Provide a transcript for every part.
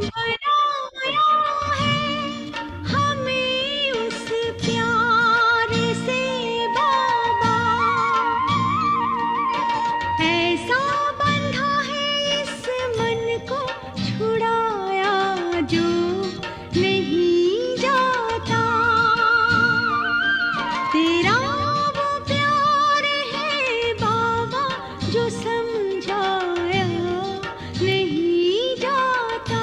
बनाया है हमें उस प्यार से बाबा, ऐसा बंधा है इस मन को छुड़ाया जो नहीं जाता। तेरा वो प्यार है बाबा जो समझाया नहीं जाता।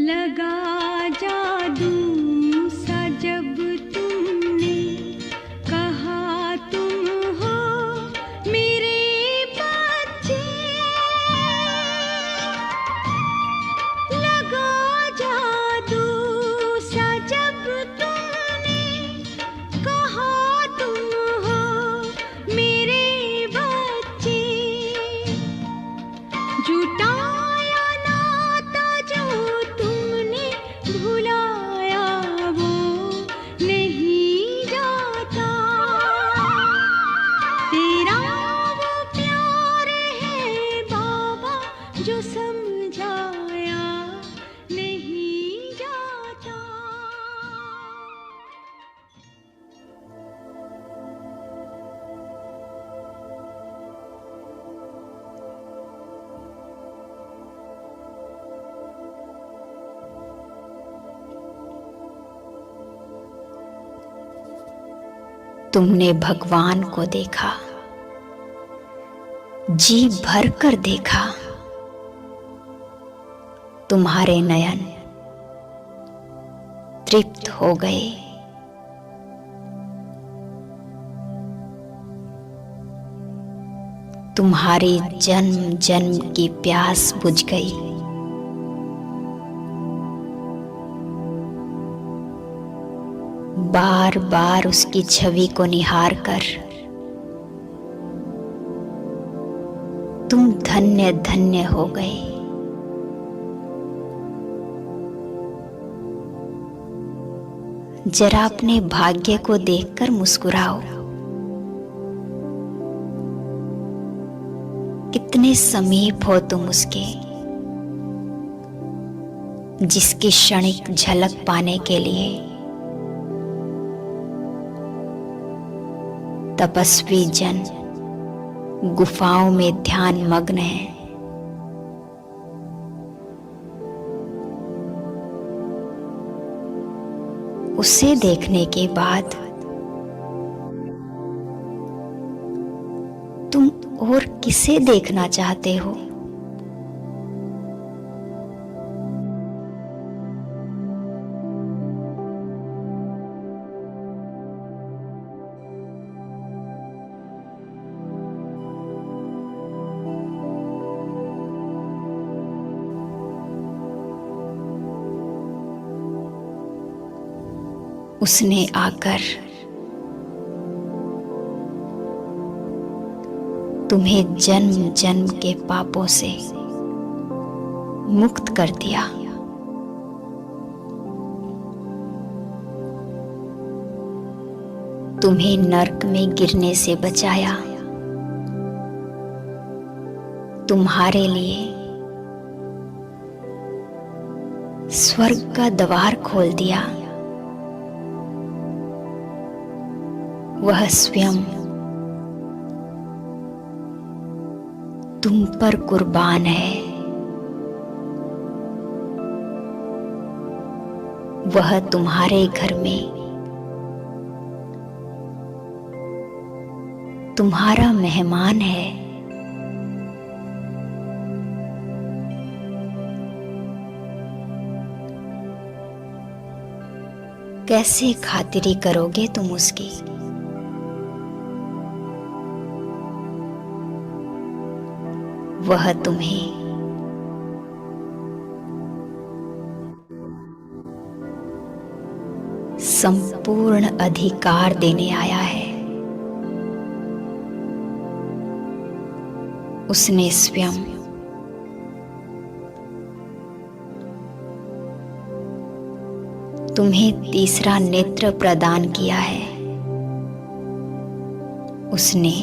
लगा जादू सा जब तुमने कहा तुम हो मेरे बच्चे, लगा जादू सा जब तुमने कहा तुम हो मेरे बच्चे, जुटाया नाता जो तुमने भुलाया वो नहीं जाता। तेरा वो प्यार है बाबा जो समझाया नहीं जाता। तुमने भगवान को देखा, जी भर कर देखा, तुम्हारे नयन तृप्त हो गए। तुम्हारी जन्म जन्म की प्यास बुझ गई। बार बार उसकी छवि को निहार कर तुम धन्य धन्य हो गए। जरा अपने भाग्य को देखकर मुस्कुराओ। कितने समीप हो तुम उसके, जिसकी क्षणिक झलक पाने के लिए तपस्वी जन गुफाओं में ध्यान मग्न है। उसे देखने के बाद तुम और किसे देखना चाहते हो? उसने आकर तुम्हें जन्म जन्म के पापों से मुक्त कर दिया। तुम्हें नर्क में गिरने से बचाया। तुम्हारे लिए स्वर्ग का द्वार खोल दिया। वह स्वयं तुम पर कुर्बान है। वह तुम्हारे घर में तुम्हारा मेहमान है। कैसे खातिरी करोगे तुम उसकी? वह तुम्हें संपूर्ण अधिकार देने आया है। उसने स्वयं तुम्हें तीसरा नेत्र प्रदान किया है। उसने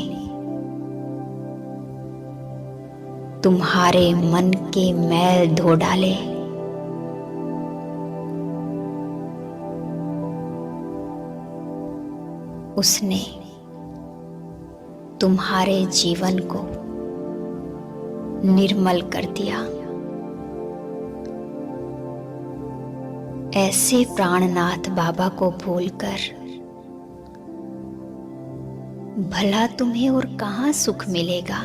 तुम्हारे मन के मैल धो डाले। उसने तुम्हारे जीवन को निर्मल कर दिया। ऐसे प्राणनाथ बाबा को भूलकर भला तुम्हें और कहाँ सुख मिलेगा।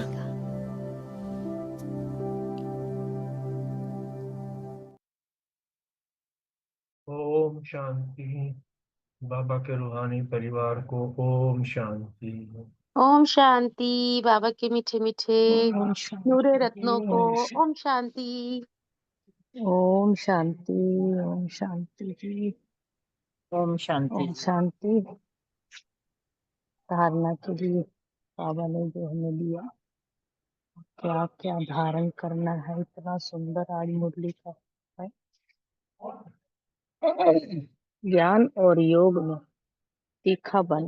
ओम शांति। बाबा के रूहानी परिवार को ओम शांति। ओम शांति। बाबा के मीठे मीठे ओम शांति, नूरे रत्नों को ओम शांति, ओम शांति। ओम शांति जी, ओम शांति। ओम शांति। धारणा के लिए बाबा ने जो हमें दिया, क्या क्या धारण करना है, इतना सुंदर आज मुरली का है। ज्ञान और योग में तीखा बन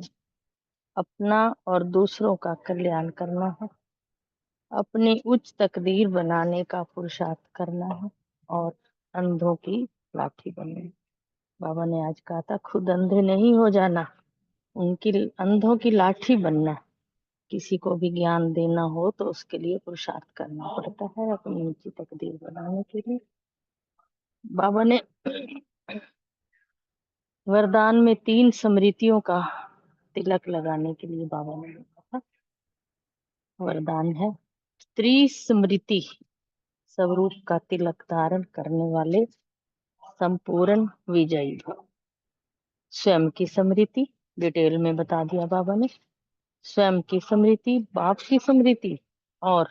अपना और दूसरों का कल्याण करना है, अपनी उच्च तकदीर बनाने का पुरुषार्थ करना है और अंधों की लाठी बनना है। बाबा ने आज कहा था खुद अंधे नहीं हो जाना, उनकी अंधों की लाठी बनना। किसी को भी ज्ञान देना हो तो उसके लिए पुरुषार्थ करना पड़ता है अपनी ऊंची तकदीर बनाने के लिए। बाबा ने वरदान में 3 स्मृतियों का तिलक लगाने के लिए बाबा ने कहा। वरदान है त्रिस्मृति, स्वरूप का तिलक धारण करने वाले संपूर्ण विजयी भव। स्वयं की स्मृति डिटेल में बता दिया बाबा ने। स्वयं की स्मृति, बाप की स्मृति और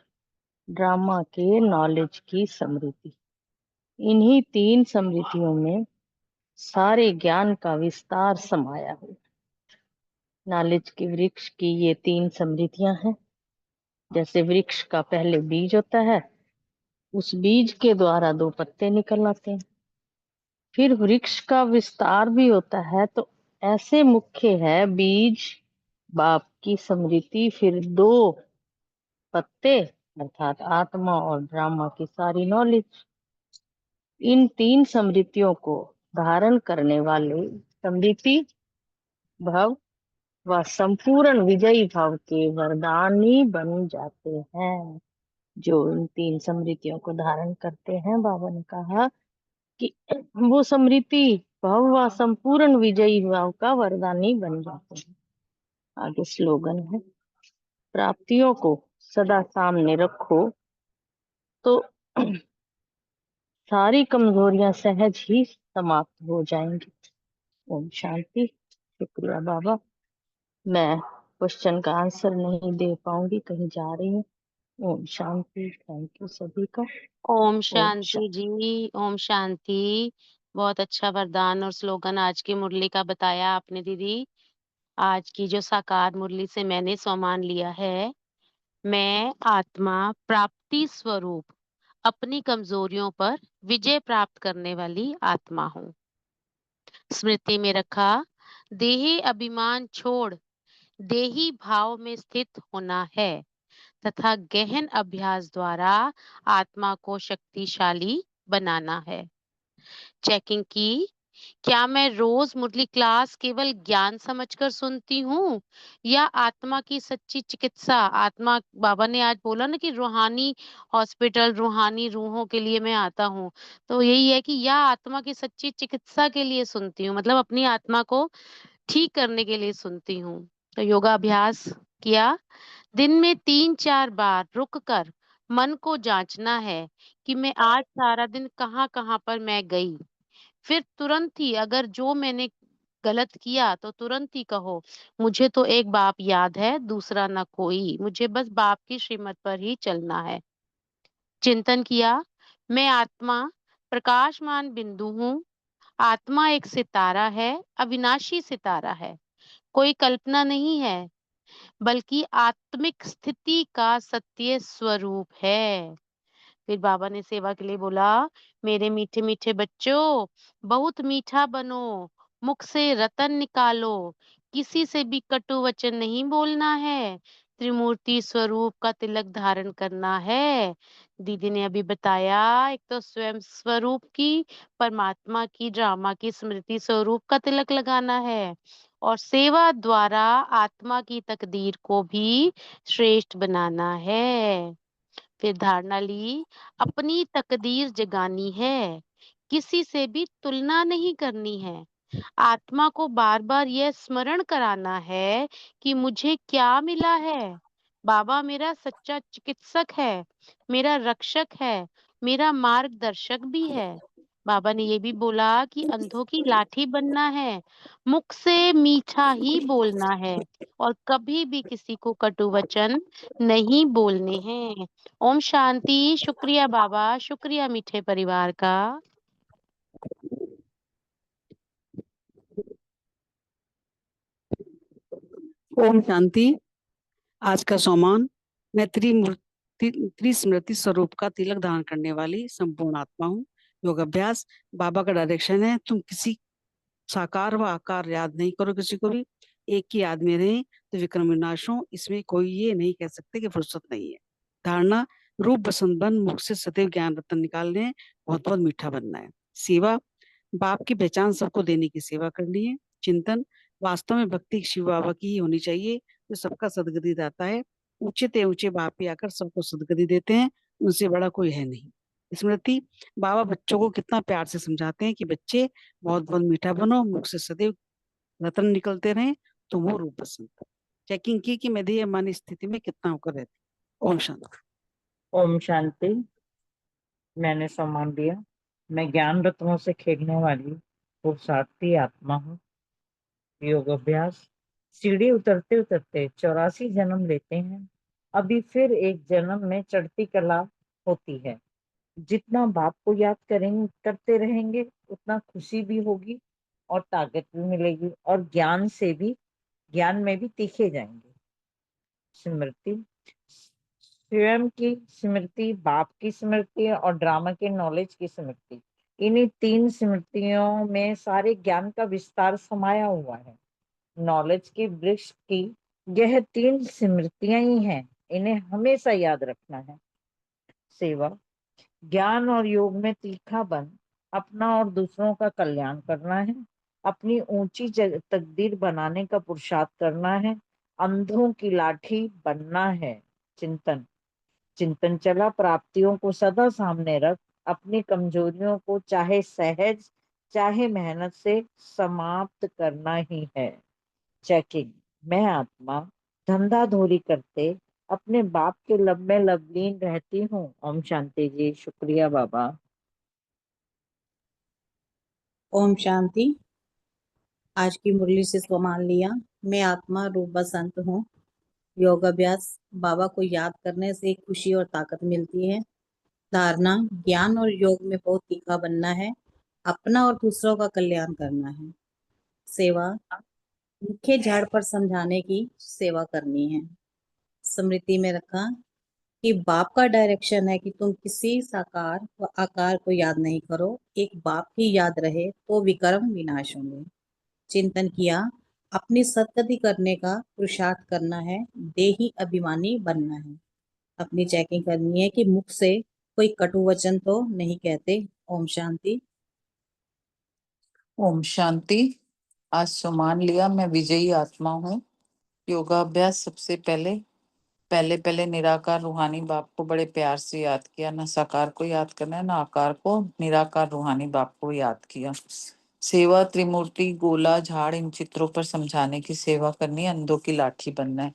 ड्रामा के नॉलेज की स्मृति। इन्हीं 3 स्मृतियों में सारे ज्ञान का विस्तार समाया हुआ। नॉलेज के वृक्ष की ये 3 स्मृतियां हैं। जैसे वृक्ष का पहले बीज होता है, उस बीज के द्वारा 2 पत्ते निकल आते हैं। फिर वृक्ष का विस्तार भी होता है, तो ऐसे मुख्य है बीज, बाप की स्मृति, फिर 2 पत्ते अर्थात आत्मा और ड्रामा की सारी नॉलेज। इन 3 स्मृतियों को धारण करने वाले स्मृति भव व संपूर्ण विजयी भाव के वरदानी बन जाते हैं। जो इन 3 स्मृतियों को धारण करते हैं, बाबा ने कहा कि वो स्मृति भव व संपूर्ण विजयी भाव का वरदानी बन जाते हैं। आगे स्लोगन है, प्राप्तियों को सदा सामने रखो तो सारी कमजोरियां सहज ही समाप्त हो जाएंगी। ओम शांति। शुक्रिया बाबा। मैं क्वेश्चन का आंसर नहीं दे पाऊंगी, कहीं जा रही हूँ। ओम शांति। थैंक यू सभी का। ओम शांति जी। ओम शांति। बहुत अच्छा वरदान और स्लोगन आज की मुरली का बताया आपने दीदी। आज की जो साकार मुरली से मैंने सम्मान लिया है, मैं आत्मा प्राप्ति स्वरूप अपनी कमजोरियों पर विजय प्राप्त करने वाली आत्मा हूँ। स्मृति में रखा, देही अभिमान छोड़ देही भाव में स्थित होना है तथा गहन अभ्यास द्वारा आत्मा को शक्तिशाली बनाना है। चेकिंग की, क्या मैं रोज मुरली क्लास केवल ज्ञान समझकर सुनती हूँ या आत्मा की सच्ची चिकित्सा? आत्मा, बाबा ने आज बोला ना कि रूहानी हॉस्पिटल, रूहानी रूहों के लिए मैं आता हूँ, तो यही है कि या आत्मा की सच्ची चिकित्सा के लिए सुनती हूँ, मतलब अपनी आत्मा को ठीक करने के लिए सुनती हूँ। तो योगा अभ्यास किया, दिन में 3-4 बार रुक कर मन को जांचना है कि मैं आज सारा दिन कहाँ-कहाँ पर मैं गई। फिर तुरंत ही अगर जो मैंने गलत किया तो तुरंत ही कहो, मुझे तो एक बाप याद है, दूसरा ना कोई, मुझे बस बाप की श्रीमत पर ही चलना है। चिंतन किया, मैं आत्मा प्रकाशमान बिंदु हूँ, आत्मा एक सितारा है, अविनाशी सितारा है, कोई कल्पना नहीं है, बल्कि आत्मिक स्थिति का सत्य स्वरूप है। फिर बाबा ने सेवा के लिए बोला, मेरे मीठे मीठे बच्चों, बहुत मीठा बनो, मुख से रतन निकालो, किसी से भी कटु वचन नहीं बोलना है, त्रिमूर्ति स्वरूप का तिलक धारण करना है। दीदी ने अभी बताया, एक तो स्वयं स्वरूप की, परमात्मा की, ड्रामा की स्मृति स्वरूप का तिलक लगाना है, और सेवा द्वारा आत्मा की तकदीर को भी श्रेष्ठ बनाना है। फिर धारणा ली, अपनी तकदीर जगानी है, किसी से भी तुलना नहीं करनी है। आत्मा को बार बार यह स्मरण कराना है कि मुझे क्या मिला है। बाबा मेरा सच्चा चिकित्सक है, मेरा रक्षक है, मेरा मार्गदर्शक भी है। बाबा ने ये भी बोला कि अंधों की लाठी बनना है, मुख से मीठा ही बोलना है, और कभी भी किसी को कटु वचन नहीं बोलने हैं। ओम शांति। शुक्रिया बाबा, शुक्रिया मीठे परिवार का। ओम शांति। आज का सोमान, मैं त्रिस्मृति स्वरूप का तिलक धारण करने वाली संपूर्ण आत्मा हूँ। योग अभ्यास, बाबा का डायरेक्शन है, तुम किसी साकार व आकार याद नहीं करो, किसी को भी एक ही याद में रहे तो विक्रम विनाश हो। इसमें कोई ये नहीं कह सकते कि फुर्सत नहीं है। धारणा, रूप बसंत बन, मुख से सदैव ज्ञान रत्न निकालने हैं, बहुत बहुत मीठा बनना है। सेवा, बाप की पहचान सबको देने की सेवा करनी है। चिंतन, वास्तव में भक्ति शिव बाबा की ही होनी चाहिए, जो सबका सदगति दाता है। ऊंचे ते ऊंचे बाप ही आकर सबको सदगति देते हैं, उनसे बड़ा कोई है नहीं। स्मृति, बाबा बच्चों को कितना प्यार से समझाते हैं कि बच्चे बहुत बहुत मीठा बनो, मुख से सदैव रत्न निकलते रहे, तो वो रूप बसंत। चेकिंग की कि मैं ध्येय मानी स्थिति में कितना होकर रहती। ओम शांति। ओम शांति। मैंने सम्मान लिया। मैं ज्ञान रत्नों से खेलने वाली पुरुषार्थी आत्मा हूँ। योग अभ्यास, सीढ़ी उतरते उतरते 84 जन्म लेते हैं, अभी फिर एक जन्म में चढ़ती कला होती है। जितना बाप को याद करेंगे, करते रहेंगे, उतना खुशी भी होगी और ताकत भी मिलेगी, और ज्ञान में भी तीखे जाएंगे। स्मृति, स्वयं की स्मृति, बाप की स्मृति और ड्रामा के नॉलेज की स्मृति, इन्हीं 3 स्मृतियों में सारे ज्ञान का विस्तार समाया हुआ है। नॉलेज की वृक्ष की यह 3 स्मृतियां ही हैं, इन्हें हमेशा याद रखना है। सेवा, ज्ञान और योग में तीखा बन, अपना और दूसरों का कल्याण करना है, अपनी ऊंची तकदीर बनाने का पुरुषार्थ करना है, अंधों की लाठी बनना है। चिंतन, चिंतन चला, प्राप्तियों को सदा सामने रख, अपनी कमजोरियों को चाहे सहज चाहे मेहनत से समाप्त करना ही है। चेकिंग, मैं आत्मा धंधा धोरी करते अपने बाप के लब में लवलीन रहती हूँ। ओम शांति जी। शुक्रिया बाबा। ओम शांति। आज की मुरली से सम्मान लिया। मैं आत्मा रूप बसंत हूँ। योग अभ्यास, बाबा को याद करने से खुशी और ताकत मिलती है। धारणा, ज्ञान और योग में बहुत तीखा बनना है, अपना और दूसरों का कल्याण करना है। सेवा, मुख्य झाड़ पर समझाने की सेवा करनी है। स्मृति में रखा कि बाप का डायरेक्शन है कि तुम किसी साकार व आकार को याद नहीं करो, एक बाप ही याद रहे तो विक्रम विनाश होंगे। चिंतन किया, अपनी सदगति करने का पुरुषार्थ करना है, देही अभिमानी बनना है। अपनी चेकिंग करनी है कि मुख से कोई कटु वचन तो नहीं कहते। ओम शांति। ओम शांति। आज सम्मान लिया। मैं विजयी आत्मा हूँ। योगाभ्यास, सबसे पहले पहले निराकार रूहानी बाप को बड़े प्यार से याद किया। न साकार को याद करना है, न आकार को, निराकार रूहानी बाप को याद किया। सेवा, त्रिमूर्ति, गोला, झाड़, इन चित्रों पर समझाने की सेवा करनी है, अंधों की लाठी बनना है।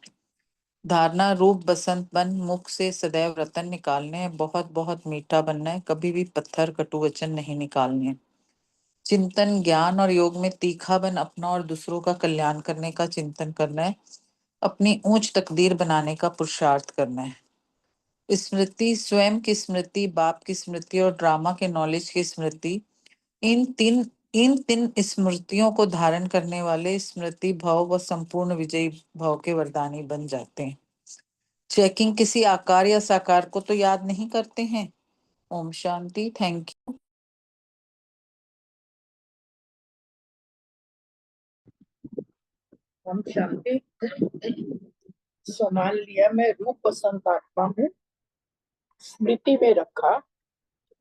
धारणा, रूप बसंत बन, मुख से सदैव रतन निकालने हैं, बहुत बहुत मीठा बनना है, कभी भी पत्थर कटु वचन नहीं निकालने। चिंतन, ज्ञान और योग में तीखा बन, अपना और दूसरों का कल्याण करने का चिंतन करना है, अपनी ऊंच तकदीर बनाने का पुरुषार्थ करना है। स्मृति, स्वयं की स्मृति, बाप की स्मृति और ड्रामा के नॉलेज की स्मृति, इन 3 इन 3 स्मृतियों को धारण करने वाले स्मृति भाव व संपूर्ण विजयी भाव के वरदानी बन जाते हैं। चेकिंग किसी आकार या साकार को तो याद नहीं करते हैं। ओम शांति। Thank you. ओम शांति। संभाल लिया, मैं रूप बसंत आत्मा हूँ। स्मृति में रखा,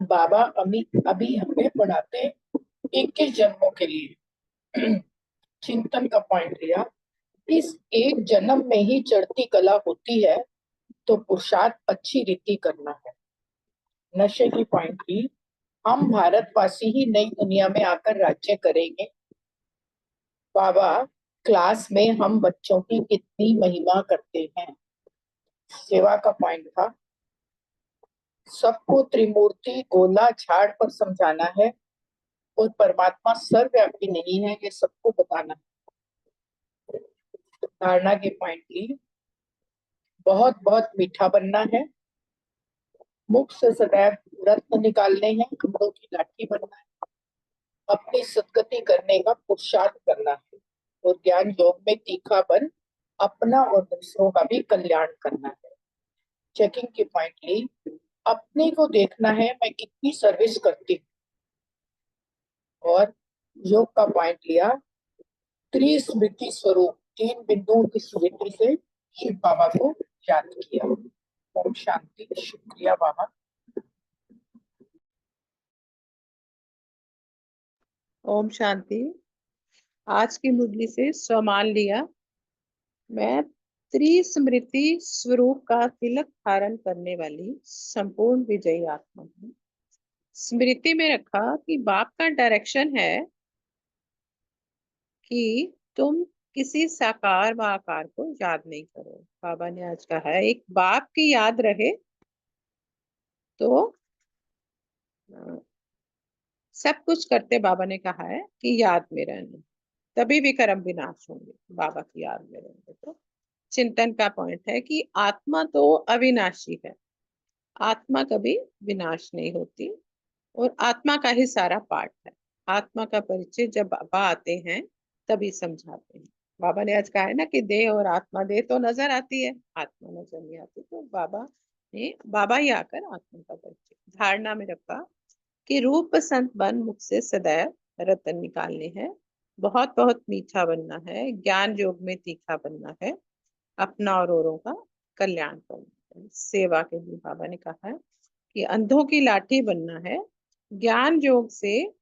बाबा अभी अभी हमें पढ़ाते 21 जन्मों के लिए। चिंतन का पॉइंट लिया, इस एक जन्म में ही चढ़ती कला होती है, तो पुरुषार्थ अच्छी रीति करना है। नशे की पॉइंट ली, हम भारतवासी ही नई दुनिया में आकर राज्य करेंगे। बाबा क्लास में हम बच्चों की कितनी महिमा करते हैं। सेवा का पॉइंट था, सबको त्रिमूर्ति गोला झाड़ पर समझाना है और परमात्मा सर्वव्यापी नहीं है, ये सबको बताना है। धारणा के पॉइंट ली, बहुत बहुत मीठा बनना है, मुख से सदैव रत्न निकालने हैं, कपड़ों की लाठी बनना है, अपनी सदगति करने का पुरुषार्थ करना है और ज्ञान योग में तीखा बन अपना और दूसरों का भी कल्याण करना है। चेकिंग की पॉइंट ली, अपने को देखना है मैं कितनी सर्विस करती हूँ। और योग का पॉइंट लिया, त्रिस्मृति स्वरूप 3 बिंदुओं की स्मृति से शिव बाबा को याद किया। ओम शांति। शुक्रिया बाबा। ओम शांति। आज की मुरली से स्वमान लिया, मैं त्रिस्मृति स्वरूप का तिलक धारण करने वाली संपूर्ण विजयी आत्मा हूँ। स्मृति में रखा कि बाप का डायरेक्शन है कि तुम किसी साकार व आकार को याद नहीं करो। बाबा ने आज कहा है एक बाप की याद रहे तो सब कुछ करते। बाबा ने कहा है कि याद में रहना, तभी भी कर्म विनाश होंगे। बाबा की याद में रहेंगे तो चिंतन का पॉइंट है कि आत्मा तो अविनाशी है, आत्मा कभी विनाश नहीं होती और आत्मा का ही सारा पाठ है। आत्मा का परिचय जब बाबा आते हैं तभी समझाते हैं। बाबा ने आज कहा है ना कि देह और आत्मा, देह तो नजर आती है, आत्मा नजर नहीं आती, तो बाबा ही आकर आत्मा का परिचय। धारणा में रखा कि रूप संत बन मुख से सदैव रतन निकालने हैं, बहुत बहुत मीठा बनना है, ज्ञान योग में तीखा बनना है, अपना और औरों का कल्याण करना है। सेवा के लिए बाबा ने कहा है कि अंधों की लाठी बनना है, ज्ञान योग से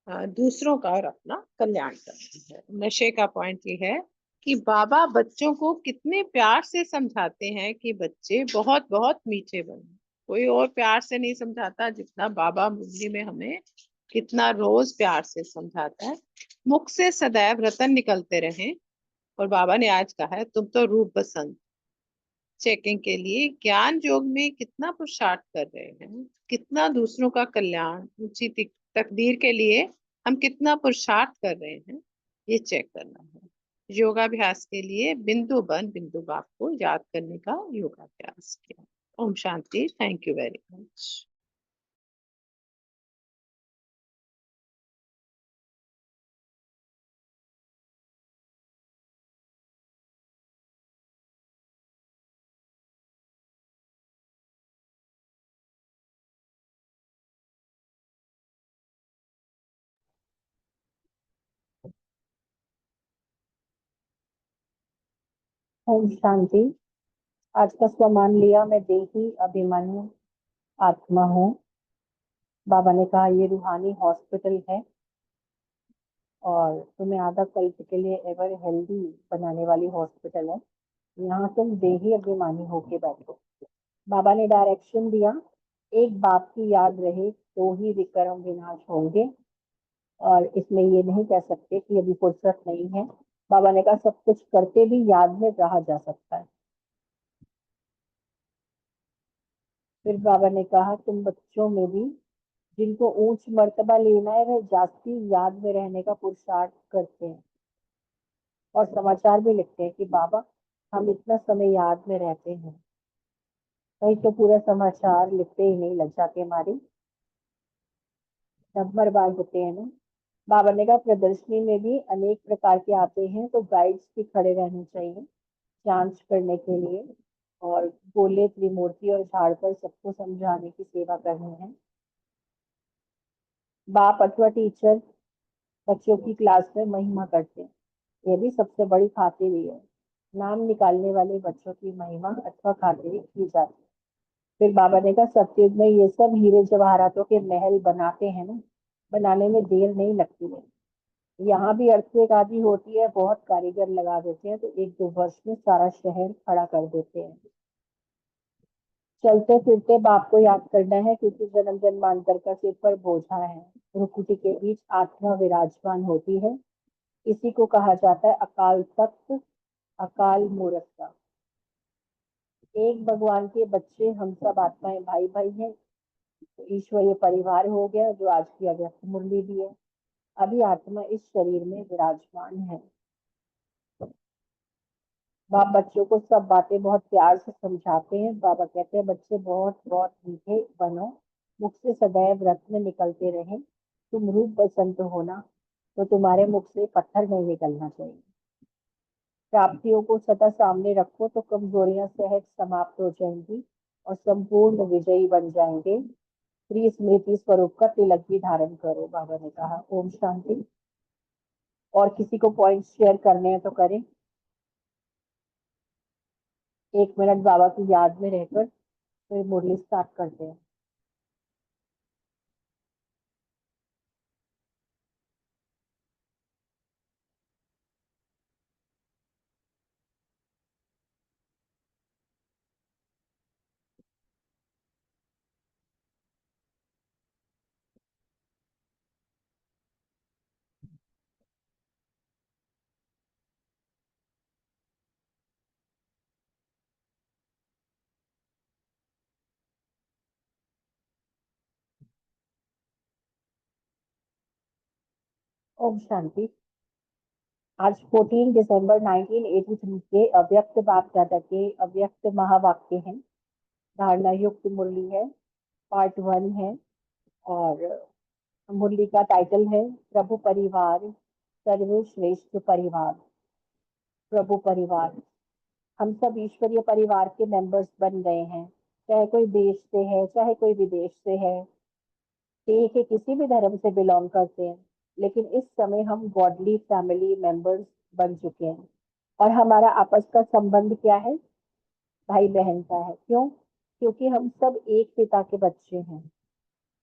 दूसरों का और अपना कल्याण करना है। नशे का पॉइंट ये है कि बाबा बच्चों को कितने प्यार से समझाते हैं कि बच्चे बहुत बहुत मीठे बने। कोई और प्यार से नहीं समझाता जितना बाबा मुरली में हमें कितना रोज प्यार से समझाता है। मुख से सदैव रतन निकलते रहें, और बाबा ने आज कहा है तुम तो रूप बसंत। चेकिंग के लिए ज्ञान योग में कितना पुरुषार्थ कर रहे हैं, कितना दूसरों का कल्याण, ऊंची तकदीर के लिए हम कितना पुरुषार्थ कर रहे हैं, ये चेक करना है। योगाभ्यास के लिए बिंदु बन बिंदु बाप को याद करने का योगाभ्यास किया। ओम शांति। Thank you very much. ओम शांति। आज का स्वमान लिया, मैं देही अभिमन्यु आत्मा हूँ। बाबा ने कहा ये रूहानी हॉस्पिटल है और तुम्हें आधा कल्प के लिए एवर हेल्दी बनाने वाली हॉस्पिटल है। यहाँ तुम देही अभिमानी होके बैठो। बाबा ने डायरेक्शन दिया, एक बाप की याद रहे तो ही विक्रम विनाश होंगे, और इसमें ये नहीं कह सकते कि अभी फुर्सत नहीं है। बाबा ने कहा सब कुछ करके भी याद में रहा जा सकता है। फिर बाबा ने कहा तुम बच्चों में भी जिनको ऊंच मर्तबा लेना है वह जास्ती याद में रहने का पुरुषार्थ करते हैं और समाचार भी लिखते हैं कि बाबा हम इतना समय याद में रहते हैं। कहीं तो पूरा समाचार लिखते ही नहीं, लज्जा के मारे नंबरबाज होते हैं ना। बाबा ने कहा प्रदर्शनी में भी अनेक प्रकार के आते हैं, तो गाइड्स भी खड़े रहने चाहिए जांच करने के लिए, और गोले त्रिमूर्ति और झाड़ पर सबको समझाने की सेवा करनी है। बाप अथवा टीचर बच्चों की क्लास में महिमा करते हैं, ये भी सबसे बड़ी खातिरी है। नाम निकालने वाले बच्चों की महिमा अथवा खातिरी की जाती है। फिर बाबा ने कहा सतयुग में ये सब हीरे जवाहरातों के महल बनाते हैं ना, बनाने में देर नहीं लगती है। यहाँ भी अर्थक्वेक आदि होती है, बहुत कारीगर लगा देते हैं, तो 1-2 वर्ष में सारा शहर खड़ा कर देते हैं। चलते फिरते बाप को याद करना है, क्योंकि जन्म जन्मांतर का सिर पर बोझा है। भ्रुकुटी के बीच आत्मा विराजमान होती है, इसी को कहा जाता है अकाल तख्त, अकाल मूर्खता। एक भगवान के बच्चे हम सब आत्माएं भाई भाई हैं, तो ईश्वरीय परिवार हो गया, जो आज की अव्यक्त मुरली भी है। अभी आत्मा इस शरीर में विराजमान है। बाप बच्चों को सब बातें बहुत प्यार से समझाते हैं। बाबा कहते हैं बच्चे बहुत बहुत मीठे बनो, मुख से सदैव रत्न निकलते रहे। तुम रूप बसंत होना, तो तुम्हारे मुख से पत्थर नहीं निकलना चाहिए। प्राप्तियों को सदा सामने रखो, तो कमजोरियां सहज समाप्त हो जाएंगी और संपूर्ण विजयी बन जाएंगे। त्रिस्मृति स्वरूप का तिलक भी धारण करो, बाबा ने कहा। ओम शांति। और किसी को पॉइंट शेयर करने हैं तो करें। 1 मिनट बाबा की याद में रहकर फिर मुरली स्टार्ट करते हैं। ओम शांति। आज 14 दिसंबर 1983 के अव्यक्त बाप दादा के अव्यक्त महावाक्य हैं। धारणा युक्त मुरली है, पार्ट 1 है, और मुरली का टाइटल है प्रभु परिवार, सर्वश्रेष्ठ परिवार। प्रभु परिवार, हम सब ईश्वरीय परिवार के मेंबर्स बन गए हैं, चाहे कोई देश से है, चाहे कोई विदेश से है, ठीक है, किसी भी धर्म से बिलोंग करते हैं, लेकिन इस समय हम गॉडली फैमिली मेंबर्स बन चुके हैं। और हमारा आपस का संबंध क्या है? भाई बहन का है। क्यों? क्योंकि हम सब एक पिता के बच्चे हैं।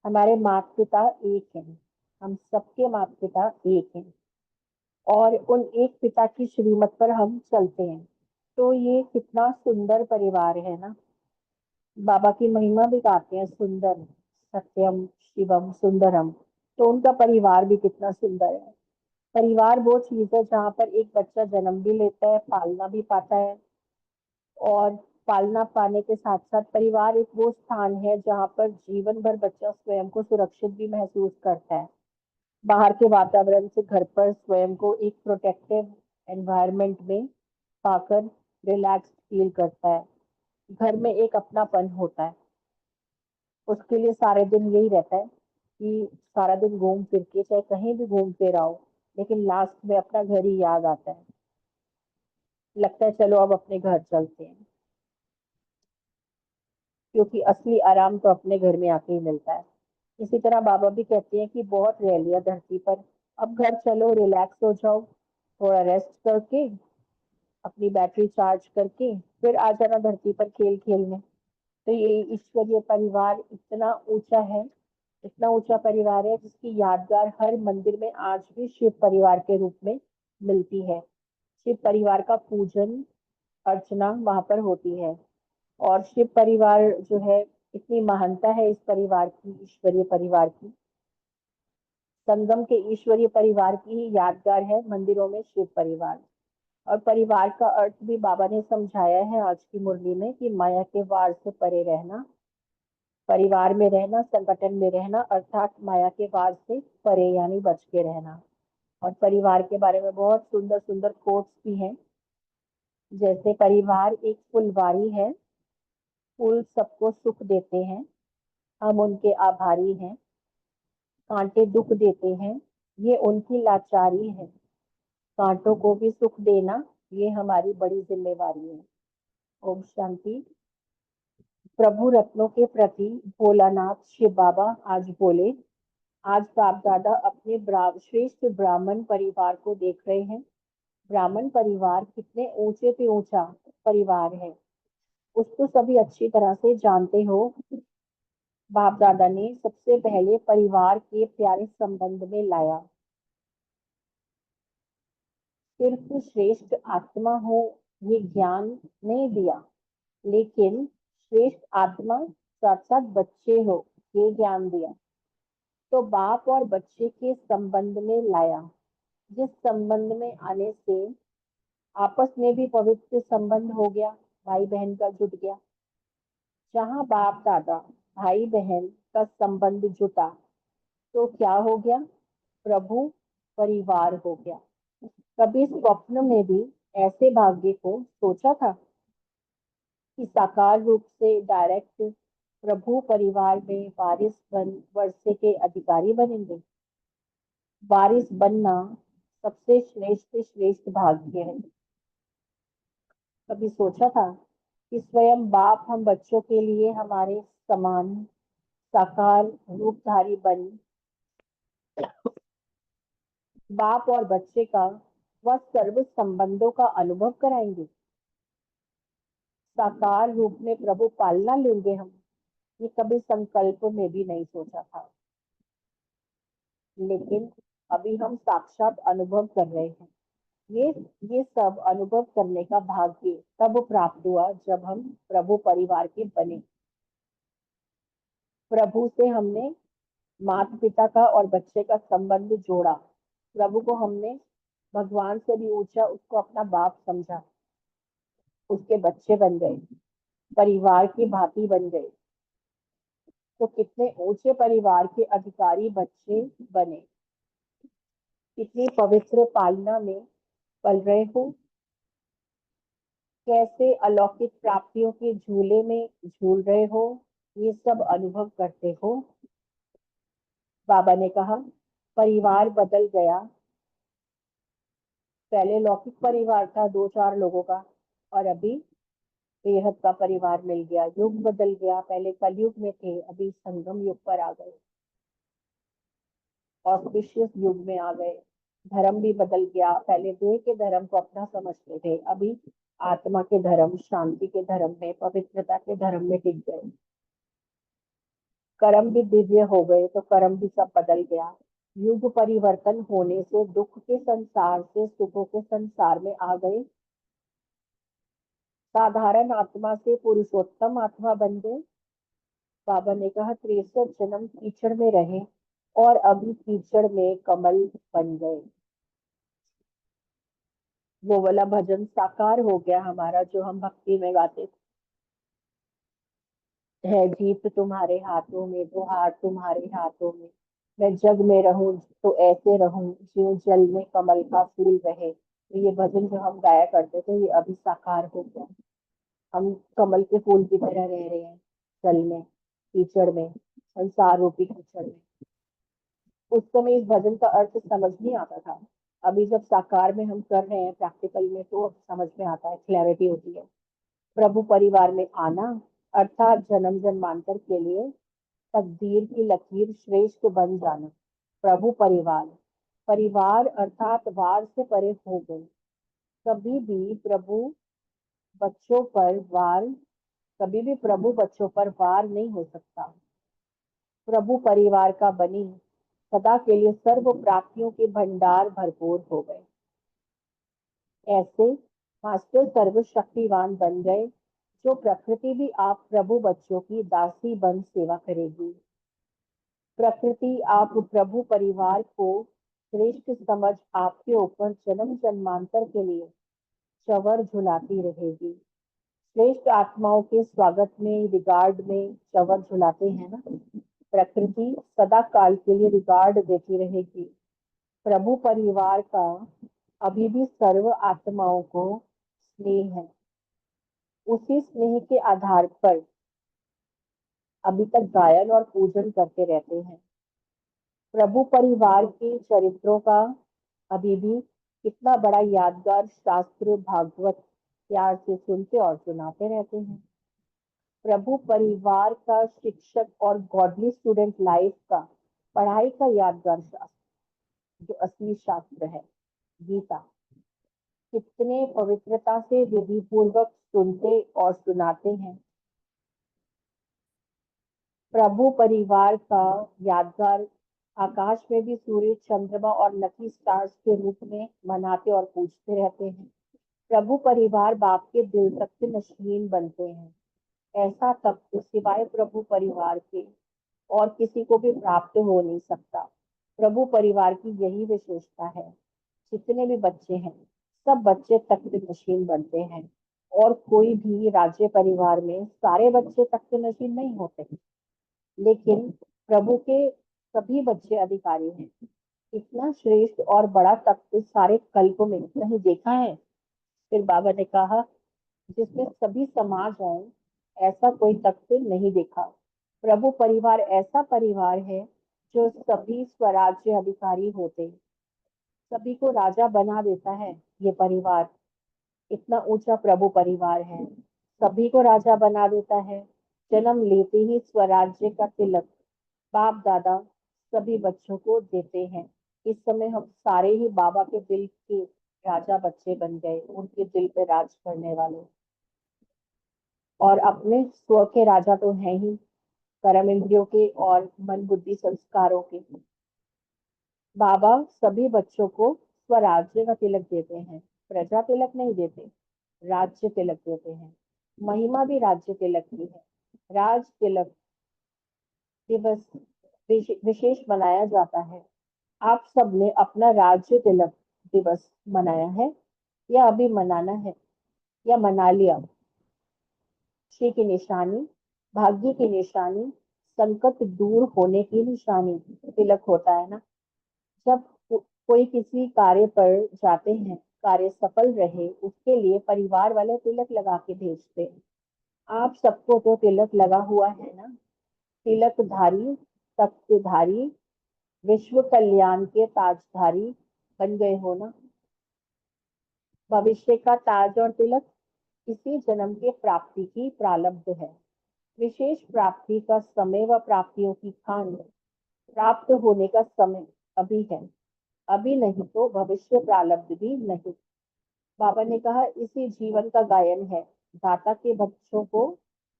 हमारे माता पिता एक हैं, हम सबके माता पिता एक हैं, और उन एक पिता की श्रीमत पर हम चलते हैं। तो ये कितना सुंदर परिवार है ना। बाबा की महिमा भी गाते हैं, सुंदर सत्यम शिवम सुंदरम। तो उनका परिवार भी कितना सुंदर है। परिवार वो चीज है जहाँ पर एक बच्चा जन्म भी लेता है, पालना भी पाता है, और पालना पाने के साथ साथ परिवार एक वो स्थान है जहाँ पर जीवन भर बच्चा स्वयं को सुरक्षित भी महसूस करता है। बाहर के वातावरण से घर पर स्वयं को एक प्रोटेक्टिव एनवायरनमेंट में पाकर रिलैक्स फील करता है। घर में एक अपनापन होता है। उसके लिए सारे दिन यही रहता है कि सारा दिन घूम फिर के, चाहे कहीं भी घूम फिर आओ, लेकिन लास्ट में अपना घर ही याद आता है। लगता है चलो अब अपने घर चलते हैं, क्योंकि असली आराम तो अपने घर में आके ही मिलता है। इसी तरह बाबा भी कहते हैं कि बहुत रह लिया धरती पर, अब घर चलो, रिलैक्स हो जाओ, थोड़ा रेस्ट करके, अपनी बैटरी चार्ज करके फिर आ जाना धरती पर खेल खेलने। तो ये ईश्वरीय परिवार इतना ऊंचा है, इतना ऊंचा परिवार है, जिसकी यादगार हर मंदिर में आज भी शिव परिवार के रूप में मिलती है। शिव परिवार का पूजन अर्चना वहां पर होती है। और शिव परिवार जो है, इतनी महानता है इस परिवार की, ईश्वरीय परिवार की। संगम के ईश्वरीय परिवार की ही यादगार है मंदिरों में शिव परिवार। और परिवार का अर्थ भी बाबा ने समझाया है आज की मुरली में, कि माया के वार से परे रहना, परिवार में रहना, संगठन में रहना, अर्थात माया के वार से परे यानी बच के रहना। और परिवार के बारे में बहुत सुंदर सुंदर कोट्स भी हैं, जैसे परिवार एक फुलवारी है, फूल सबको सुख देते हैं, हम उनके आभारी हैं। कांटे दुख देते हैं, ये उनकी लाचारी है। कांटों को भी सुख देना ये हमारी बड़ी जिम्मेवारी है। ओम शांति। प्रभु रत्नों के प्रति भोलानाथ शिव बाबा आज बोले, आज बाप दादा अपने श्रेष्ठ ब्राह्मण परिवार को देख रहे हैं। ब्राह्मण परिवार कितने ऊंचे पे ऊंचा परिवार है, उसको सभी अच्छी तरह से जानते हो। बाप दादा ने सबसे पहले परिवार के प्यारे संबंध में लाया। सिर्फ श्रेष्ठ आत्मा हो ये ज्ञान नहीं दिया, लेकिन श्रेष्ठ आत्मा साथ साथ बच्चे हो ये ज्ञान दिया। तो बाप और बच्चे के संबंध में लाया, जिस संबंध में आने से आपस में भी पवित्र संबंध हो गया, भाई बहन का जुट गया। जहाँ बाप दादा भाई बहन का संबंध जुटा तो क्या हो गया, प्रभु परिवार हो गया। कभी स्वप्न में भी ऐसे भाग्य को सोचा था कि साकार रूप से डायरेक्ट प्रभु परिवार में वारिस बन वर्षे के अधिकारी बनेंगे। वारिस बनना सबसे श्रेष्ठ भाग्य है। कभी सोचा था कि स्वयं बाप हम बच्चों के लिए हमारे समान साकार रूपधारी बन बाप और बच्चे का वह सर्व संबंधों का अनुभव कराएंगे। साकार रूप में प्रभु पालना लेंगे हम, ये कभी संकल्प में भी नहीं सोचा था, लेकिन अभी हम साक्षात अनुभव कर रहे हैं। ये सब अनुभव करने का भाग्य तब प्राप्त हुआ जब हम प्रभु परिवार के बने। प्रभु से हमने माता पिता का और बच्चे का संबंध जोड़ा। प्रभु को हमने भगवान से भी ऊंचा उसको अपना बाप समझा, उसके बच्चे बन गए, परिवार की भांति बन गए। तो कितने ऊंचे परिवार के अधिकारी बच्चे बने, कितनी पवित्र पालना में पल रहे हो, कैसे अलौकिक प्राप्तियों के झूले में झूल रहे हो, ये सब अनुभव करते हो। बाबा ने कहा परिवार बदल गया। पहले लौकिक परिवार था 2-4 लोगों का, और अभी बेहद का परिवार मिल गया। युग बदल गया, पहले कलयुग में थे, अभी संगम युग पर आ गए, ऑस्पिशियस युग में आ गए। धर्म भी बदल गया, पहले देह के धर्म को अपना समझते थे, अभी आत्मा के धर्म, शांति के धर्म में, पवित्रता के धर्म में टिक गए। कर्म भी दिव्य हो गए, तो कर्म भी सब बदल गया। युग परिवर्तन होने से दुख के संसार से सुखों के संसार में आ गए। साधारण आत्मा से पुरुषोत्तम आत्मा बन गए। बाबा ने कहा 63 जन्म कीचड़ में रहे और अभी कीचड़ में कमल बन गए। वो वाला भजन साकार हो गया हमारा, जो हम भक्ति में गाते थे। है जीत तुम्हारे हाथों में, वो हार तुम्हारे हाथों में, मैं जग में रहूं तो ऐसे रहूं जो जल में कमल का फूल रहे। तो ये भजन जो हम गाया करते थे ये अभी साकार हो गया। हम कमल के फूल की तरह रह रहे हैं जल में, कीचड़ में, संसार रूपी कीचड़ में। उस समय इस भजन का अर्थ समझ नहीं आता था, अभी जब साकार में हम कर रहे हैं प्रैक्टिकल में तो समझ में आता है, क्लैरिटी होती है। प्रभु परिवार में आना अर्थात जन्म जन्मांतर के लिए तकदीर की लकीर श्रेष्ठ बन जाना। प्रभु परिवार, परिवार अर्थात वार से परे हो गए। कभी भी प्रभु बच्चों पर वार कभी भी प्रभु बच्चों पर वार नहीं हो सकता। प्रभु परिवार का बनी सदा के लिए सर्व प्राप्तियों के भंडार भरपूर हो गए। ऐसे मास्टर सर्वशक्तिवान बन गए, जो प्रकृति भी आप प्रभु बच्चों की दासी बन सेवा करेगी। प्रकृति आप प्रभु परिवार को श्रेष्ठ समझ आपके ऊपर जन्म जन्मांतर के लिए चवर झुलाती रहेगी। श्रेष्ठ आत्माओं के स्वागत में, रिगार्ड में चवर झुलाते हैं ना, प्रकृति सदा काल के लिए रिगार्ड देती रहेगी। प्रभु परिवार का अभी भी सर्व आत्माओं को स्नेह है। उसी स्नेह के आधार पर अभी तक गायन और पूजन करते रहते हैं। प्रभु परिवार के चरित्रों का अभी भी कितना बड़ा यादगार शास्त्र भागवत प्यार से सुनते और सुनाते रहते हैं। प्रभु परिवार का शिक्षक और गॉडली स्टूडेंट लाइफ का पढ़ाई का यादगार शास्त्र जो असली शास्त्र है, गीता, कितने पवित्रता से विधि पूर्वक सुनते और सुनाते हैं। प्रभु परिवार का यादगार आकाश में भी सूर्य, चंद्रमा और लकी स्टार्स के रूप में मनाते और पूजते रहते हैं। प्रभु परिवार बाप के दिल तक के नशीन बनते हैं। ऐसा तख्त सिवाय प्रभु परिवार के और किसी को भी प्राप्त हो नहीं सकता। प्रभु परिवार की यही विशेषता है। जितने भी बच्चे हैं, सब बच्चे तख्त नशीन बनते हैं, और कोई भी राज्य परिवार में सारे बच्चे तख्त नशीन नहीं होते, लेकिन प्रभु के सभी बच्चे अधिकारी हैं। इतना श्रेष्ठ और बड़ा तख्त सारे कल्प में कहीं देखा है? फिर बाबा ने कहा, जिसमें सभी समाज आए, ऐसा कोई तख्त नहीं देखा। प्रभु परिवार ऐसा परिवार है जो सभी स्वराज्य अधिकारी होते, सभी को राजा बना देता है। ये परिवार इतना ऊंचा प्रभु परिवार है, सभी को राजा बना देता है। जन्म लेते ही स्वराज्य का तिलक बाप दादा सभी बच्चों को देते हैं। इस समय हम सारे ही बाबा के दिल के राजा बच्चे बन गए, उनके दिल पे राज करने वाले। और अपने स्व के राजा तो हैं ही, कर्म इंद्रियों के और मन बुद्धि संस्कारों के। बाबा सभी बच्चों को स्वराज्य का तिलक देते हैं, प्रजा तिलक नहीं देते, राज्य तिलक देते हैं। महिमा भी राज्य तिलक की है। राज तिलक दिवस विशेष मनाया जाता है। आप सबने अपना राज्य तिलक दिवस मनाया है या अभी मनाना है या मना लिया? खुशी की निशानी, भाग्य की निशानी, संकट दूर होने की निशानी तिलक होता है ना। जब कोई किसी कार्य पर जाते हैं, कार्य सफल रहे, उसके लिए परिवार वाले तिलक लगा के भेजते हैं। आप सबको तो तिलक लगा हुआ है ना। तिलकधारी, तख्तधारी, विश्व कल्याण के ताजधारी बन गए हो ना। भविष्य का ताज और तिलक इसी जन्म के प्राप्ति की प्रारब्ध है। विशेष प्राप्ति का समय व प्राप्तियों की खान प्राप्त होने का समय अभी है, अभी नहीं तो भविष्य प्रारब्ध भी नहीं। बाबा ने कहा, इसी जीवन का गायन है। दाता के बच्चों को,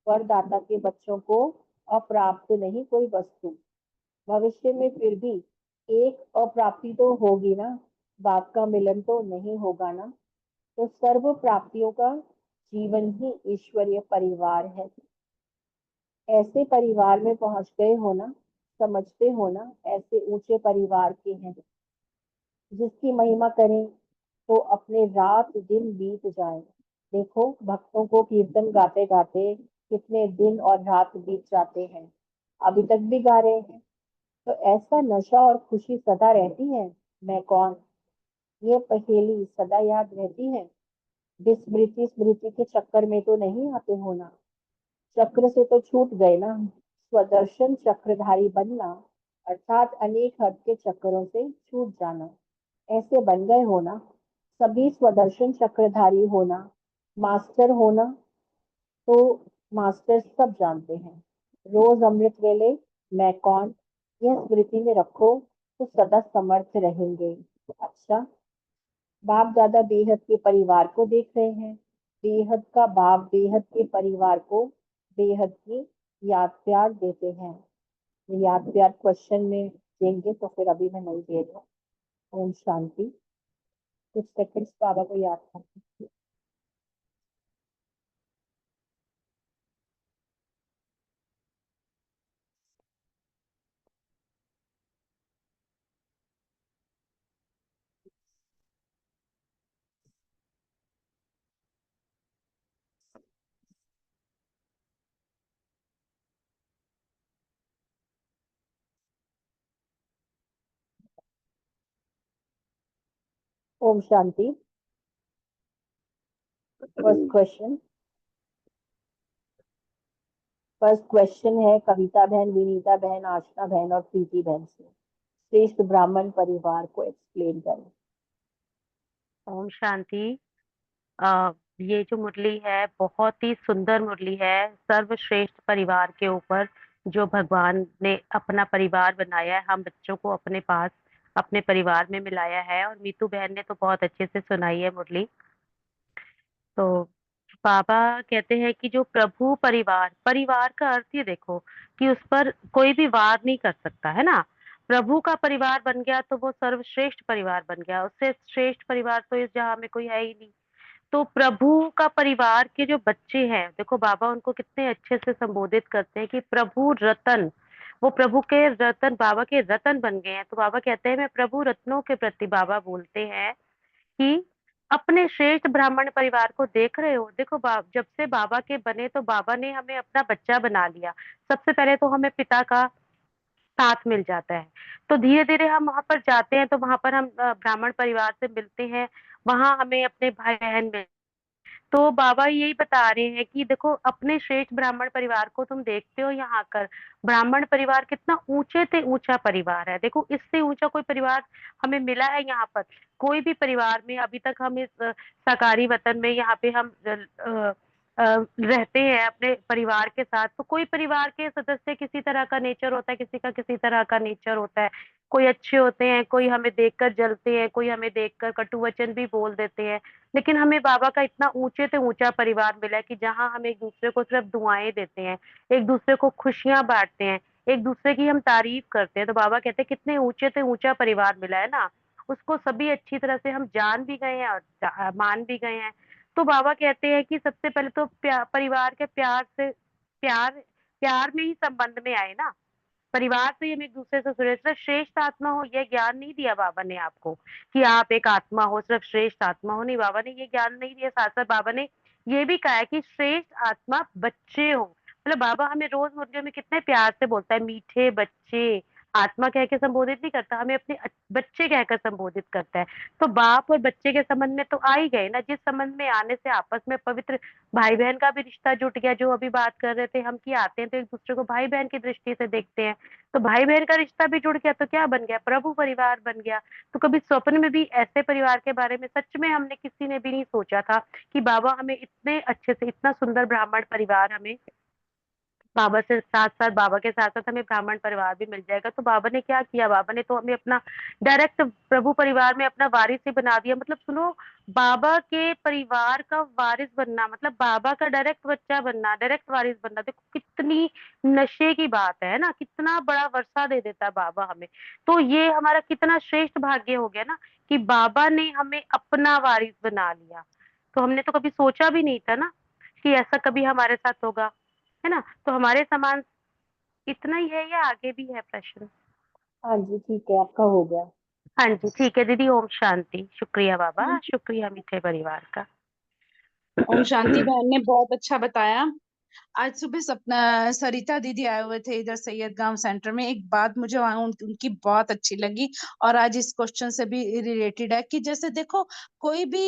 वरदाता के बच्चों को अप्राप्त नहीं कोई वस्तु। भविष्य में फिर भी एक अप्राप्ति तो होगी ना, बाप का मिलन तो नहीं होगा ना। तो सर्व प्राप्तियों का जीवन ही ईश्वरीय परिवार है। ऐसे परिवार में पहुंच गए हो ना, समझते हो ना, ऐसे ऊंचे परिवार के हैं जिसकी महिमा करें तो अपने रात दिन बीत जाए। देखो भक्तों को कीर्तन गाते गाते कितने दिन और रात बीत जाते हैं, अभी तक भी गा रहे हैं। तो ऐसा नशा और खुशी सदा रहती है। मैं कौन, ये पहेली सदा याद रहती है। विस्मृति स्मृति के चक्कर में तो नहीं आते हो ना। चक्र से तो छूट गए ना। स्वदर्शन चक्रधारी बनना अर्थात अनेक हद के चक्करों से छूट जाना, ऐसे बन गए हो ना। सभी स्वदर्शन चक्रधारी होना, मास्टर होना तो मास्टर सब जानते हैं। रोज अमृत वेले मैं कौन, यह स्मृति में रखो तो सदा समर्थ रहेंगे। अच्छा, बाप दादा बेहद के परिवार को देख रहे हैं। बेहद का बाप बेहद के परिवार को बेहद की याद प्यार देते हैं। याद प्यार क्वेश्चन में देंगे तो फिर अभी मैं नहीं दे रहा। ओम शांति। कुछ सेकंड्स बाबा को याद करते। ओम शांति। फर्स्ट क्वेश्चन है कविता बहन, विनीता बहन, आशना बहन और प्रीति बहन से। श्रेष्ठ ब्राह्मण परिवार को एक्सप्लेन करें। ओम शांति। ये जो मुरली है बहुत ही सुंदर मुरली है, सर्वश्रेष्ठ परिवार के ऊपर जो भगवान ने अपना परिवार बनाया है, हम बच्चों को अपने पास अपने परिवार में मिलाया है। और मीतू बहन ने तो बहुत अच्छे से सुनाई है मुरली। तो बाबा कहते हैं कि जो प्रभु परिवार, परिवार का अर्थ ही देखो कि उस पर कोई भी वार नहीं कर सकता है ना। प्रभु का परिवार बन गया तो वो सर्वश्रेष्ठ परिवार बन गया, उससे श्रेष्ठ परिवार तो इस जहां में कोई है ही नहीं। तो प्रभु का परिवार के जो बच्चे हैं, देखो बाबा उनको कितने अच्छे से संबोधित करते हैं कि प्रभु रतन, वो प्रभु के रतन, बाबा के रतन बन गए हैं। तो बाबा कहते हैं मैं प्रभु रत्नों के प्रति, बाबा बोलते हैं कि अपने श्रेष्ठ ब्राह्मण परिवार को देख रहे हो। देखो जब से बाबा के बने तो बाबा ने हमें अपना बच्चा बना लिया। सबसे पहले तो हमें पिता का साथ मिल जाता है, तो धीरे धीरे हम वहां पर जाते हैं, तो वहां पर हम ब्राह्मण परिवार से मिलते हैं, वहां हमें अपने भाई बहन मिल। तो बाबा यही बता रहे हैं कि देखो अपने श्रेष्ठ ब्राह्मण परिवार को तुम देखते हो यहाँ कर, ब्राह्मण परिवार कितना ऊंचे से ऊंचा परिवार है। देखो इससे ऊंचा कोई परिवार हमें मिला है यहाँ पर? कोई भी परिवार में अभी तक हम इस सरकारी वतन में यहाँ पे हम रहते हैं अपने परिवार के साथ, तो कोई परिवार के सदस्य किसी तरह का नेचर होता है, किसी का किसी तरह का नेचर होता है। कोई अच्छे होते हैं, कोई हमें देखकर जलते हैं, कोई हमें देखकर कटु वचन भी बोल देते हैं। लेकिन हमें बाबा का इतना ऊंचे से ऊंचा परिवार मिला है कि जहाँ हम एक दूसरे को सिर्फ दुआएं देते हैं, एक दूसरे को खुशियां बांटते हैं, एक दूसरे की हम तारीफ करते हैं। तो बाबा कहते हैं कितने ऊंचे से ऊंचा परिवार मिला है ना, उसको सभी अच्छी तरह से हम जान भी गए हैं और मान भी गए हैं। तो बाबा कहते हैं कि सबसे पहले तो परिवार के प्यार से, प्यार प्यार में ही संबंध में आए ना, परिवार से ही हम एक दूसरे से जुड़े। सिर्फ श्रेष्ठ आत्मा हो यह ज्ञान नहीं दिया बाबा ने आपको कि आप एक आत्मा हो, सिर्फ श्रेष्ठ आत्मा हो, नहीं, बाबा ने ये ज्ञान नहीं दिया। साथ साथ बाबा ने ये भी कहा है कि श्रेष्ठ आत्मा बच्चे हो। मतलब बाबा हमें रोज मुर्गे में कितने प्यार से बोलता है, मीठे बच्चे, आत्मा कह के संबोधित नहीं करता, हमें अपने बच्चे कहकर संबोधित करता है। तो बाप और बच्चे के संबंध में तो आ ही गए ना, जिस संबंध में आने से आपस में पवित्र भाई बहन का भी रिश्ता जुट गया। जो अभी बात कर रहे थे हम कि आते हैं तो एक दूसरे को भाई बहन की दृष्टि से देखते हैं, तो भाई बहन का रिश्ता भी जुड़ गया, तो क्या बन गया? प्रभु परिवार बन गया। तो कभी स्वप्न में भी ऐसे परिवार के बारे में सच में हमने किसी ने भी नहीं सोचा था कि बाबा हमें इतने अच्छे से, इतना सुंदर ब्राह्मण परिवार हमें बाबा से साथ साथ, बाबा के साथ साथ हमें ब्राह्मण परिवार भी मिल जाएगा। तो बाबा ने क्या किया, बाबा ने तो हमें अपना डायरेक्ट प्रभु परिवार में अपना वारिस ही बना दिया। मतलब सुनो, बाबा के परिवार का वारिस बनना मतलब बाबा का डायरेक्ट बच्चा बनना, डायरेक्ट वारिस बनना। देखो कितनी नशे की बात है ना, कितना बड़ा वर्षा दे देता है बाबा हमें। तो ये हमारा कितना श्रेष्ठ भाग्य हो गया ना कि बाबा ने हमें अपना वारिस बना लिया। तो हमने तो कभी सोचा भी नहीं था ना कि ऐसा कभी हमारे साथ होगा, है ना। तो हमारे समान इतना ही है या आगे भी है प्रश्न? हाँ जी ठीक है, आपका हो गया। हाँ जी ठीक है दीदी। ओम शांति। शुक्रिया बाबा, शुक्रिया मीठे परिवार का। ओम शांति बहन ने बहुत अच्छा बताया। आज सुबह सपना सरिता दीदी आए हुए थे इधर सैयद गांव सेंटर में। एक बात मुझे वहां उनकी बहुत अच्छी लगी और आज इस क्वेश्चन से भी रिलेटेड है कि जैसे देखो कोई भी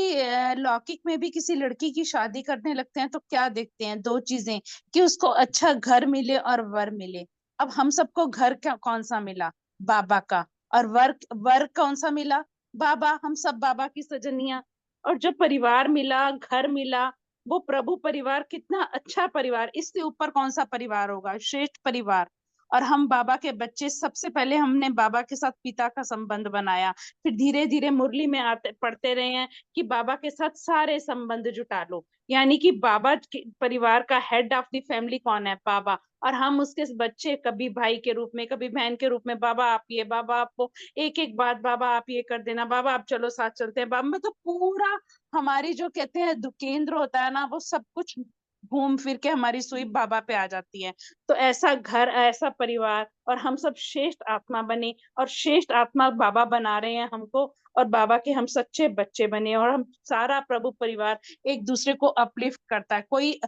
लौकिक में भी किसी लड़की की शादी करने लगते हैं तो क्या देखते हैं, दो चीजें, कि उसको अच्छा घर मिले और वर मिले। अब हम सबको घर कौन सा मिला? बाबा का। और वर वर कौन सा मिला? बाबा। हम सब बाबा की सजनिया। और जो परिवार मिला, घर मिला, वो प्रभु परिवार, कितना अच्छा परिवार। इससे ऊपर कौन सा परिवार होगा? श्रेष्ठ परिवार। और हम बाबा के बच्चे, सबसे पहले हमने बाबा के साथ पिता का संबंध बनाया, फिर धीरे धीरे मुरली में आते पढ़ते रहे हैं कि बाबा के साथ सारे संबंध जुटा लो। यानी कि बाबा के परिवार का हेड ऑफ द फैमिली कौन है? बाबा। और हम उसके बच्चे, कभी भाई के रूप में, कभी बहन के रूप में, बाबा आप ये, बाबा आपको एक एक बात, बाबा आप ये कर देना, बाबा आप चलो साथ चलते हैं, बाबा। मतलब पूरा हमारी जो कहते हैं केंद्र होता है ना, वो सब कुछ घूम फिर के हमारी सुई बाबा पे आ जाती है। तो ऐसा घर, ऐसा परिवार, और हम सब श्रेष्ठ आत्मा बने और श्रेष्ठ आत्मा बाबा बना रहे हैं हमको, और बाबा के हम सच्चे बच्चे बने, और हम सारा प्रभु परिवार एक दूसरे को अपलिफ्ट करता है। कोई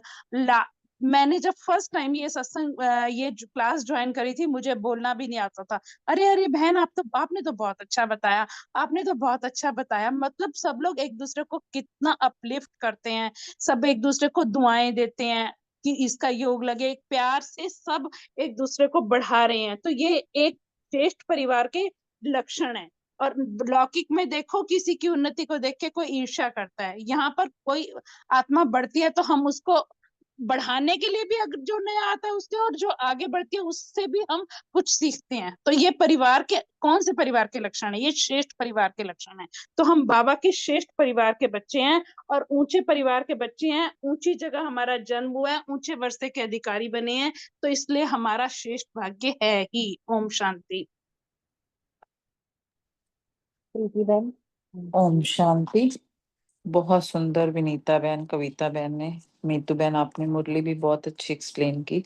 मैंने जब फर्स्ट टाइम ये सत्संग, ये क्लास ज्वाइन करी थी, मुझे बोलना भी नहीं आता था। अरे अरे बहन, आपने तो बहुत अच्छा बताया, आपने तो बहुत अच्छा बताया। मतलब सब लोग एक दूसरे को कितना अपलिफ्ट करते हैं, सब एक दूसरे को दुआएं देते हैं कि इसका योग लगे, एक प्यार से सब एक दूसरे को बढ़ा रहे हैं। तो ये एक श्रेष्ठ परिवार के लक्षण है। और लौकिक में देखो, किसी की उन्नति को देख के कोई ईर्ष्या करता है, यहाँ पर कोई आत्मा बढ़ती है तो हम उसको बढ़ाने के लिए भी, अगर जो नया आता है उससे, और जो आगे बढ़ती है उससे भी हम कुछ सीखते हैं। तो ये परिवार के, कौन से परिवार के लक्षण है? ये श्रेष्ठ परिवार के लक्षण है। तो हम बाबा के श्रेष्ठ परिवार के बच्चे हैं और ऊंचे परिवार के बच्चे हैं। ऊंची जगह हमारा जन्म हुआ है, ऊंचे वर्षे के अधिकारी बने हैं, तो इसलिए हमारा श्रेष्ठ भाग्य है ही। ओम शांति। प्रीति बहन। ओम शांति। बहुत सुंदर विनीता बहन, कविता बहन ने, मीतू बहन आपने मुरली भी बहुत अच्छी एक्सप्लेन की।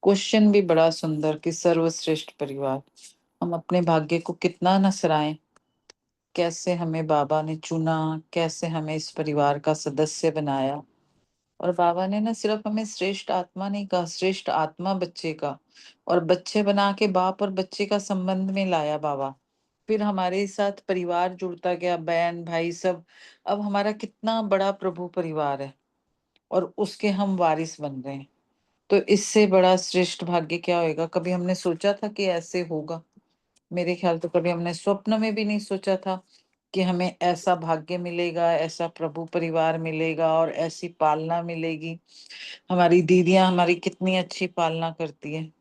क्वेश्चन भी बड़ा सुंदर कि सर्वश्रेष्ठ परिवार, हम अपने भाग्य को कितना न सराहें, कैसे हमें बाबा ने चुना, कैसे हमें इस परिवार का सदस्य बनाया। और बाबा ने ना सिर्फ हमें श्रेष्ठ आत्मा नहीं कहा, श्रेष्ठ आत्मा बच्चे का, और बच्चे बना के बाप और बच्चे का संबंध में लाया बाबा। फिर हमारे साथ परिवार जुड़ता गया, बहन भाई सब। अब हमारा कितना बड़ा प्रभु परिवार है और उसके हम वारिस बन रहे हैं। तो इससे बड़ा श्रेष्ठ भाग्य क्या होएगा? कभी हमने सोचा था कि ऐसे होगा? मेरे ख्याल तो कभी हमने स्वप्न में भी नहीं सोचा था कि हमें ऐसा भाग्य मिलेगा, ऐसा प्रभु परिवार मिलेगा और ऐसी पालना मिलेगी। हमारी दीदियां हमारी कितनी अच्छी पालना करती है।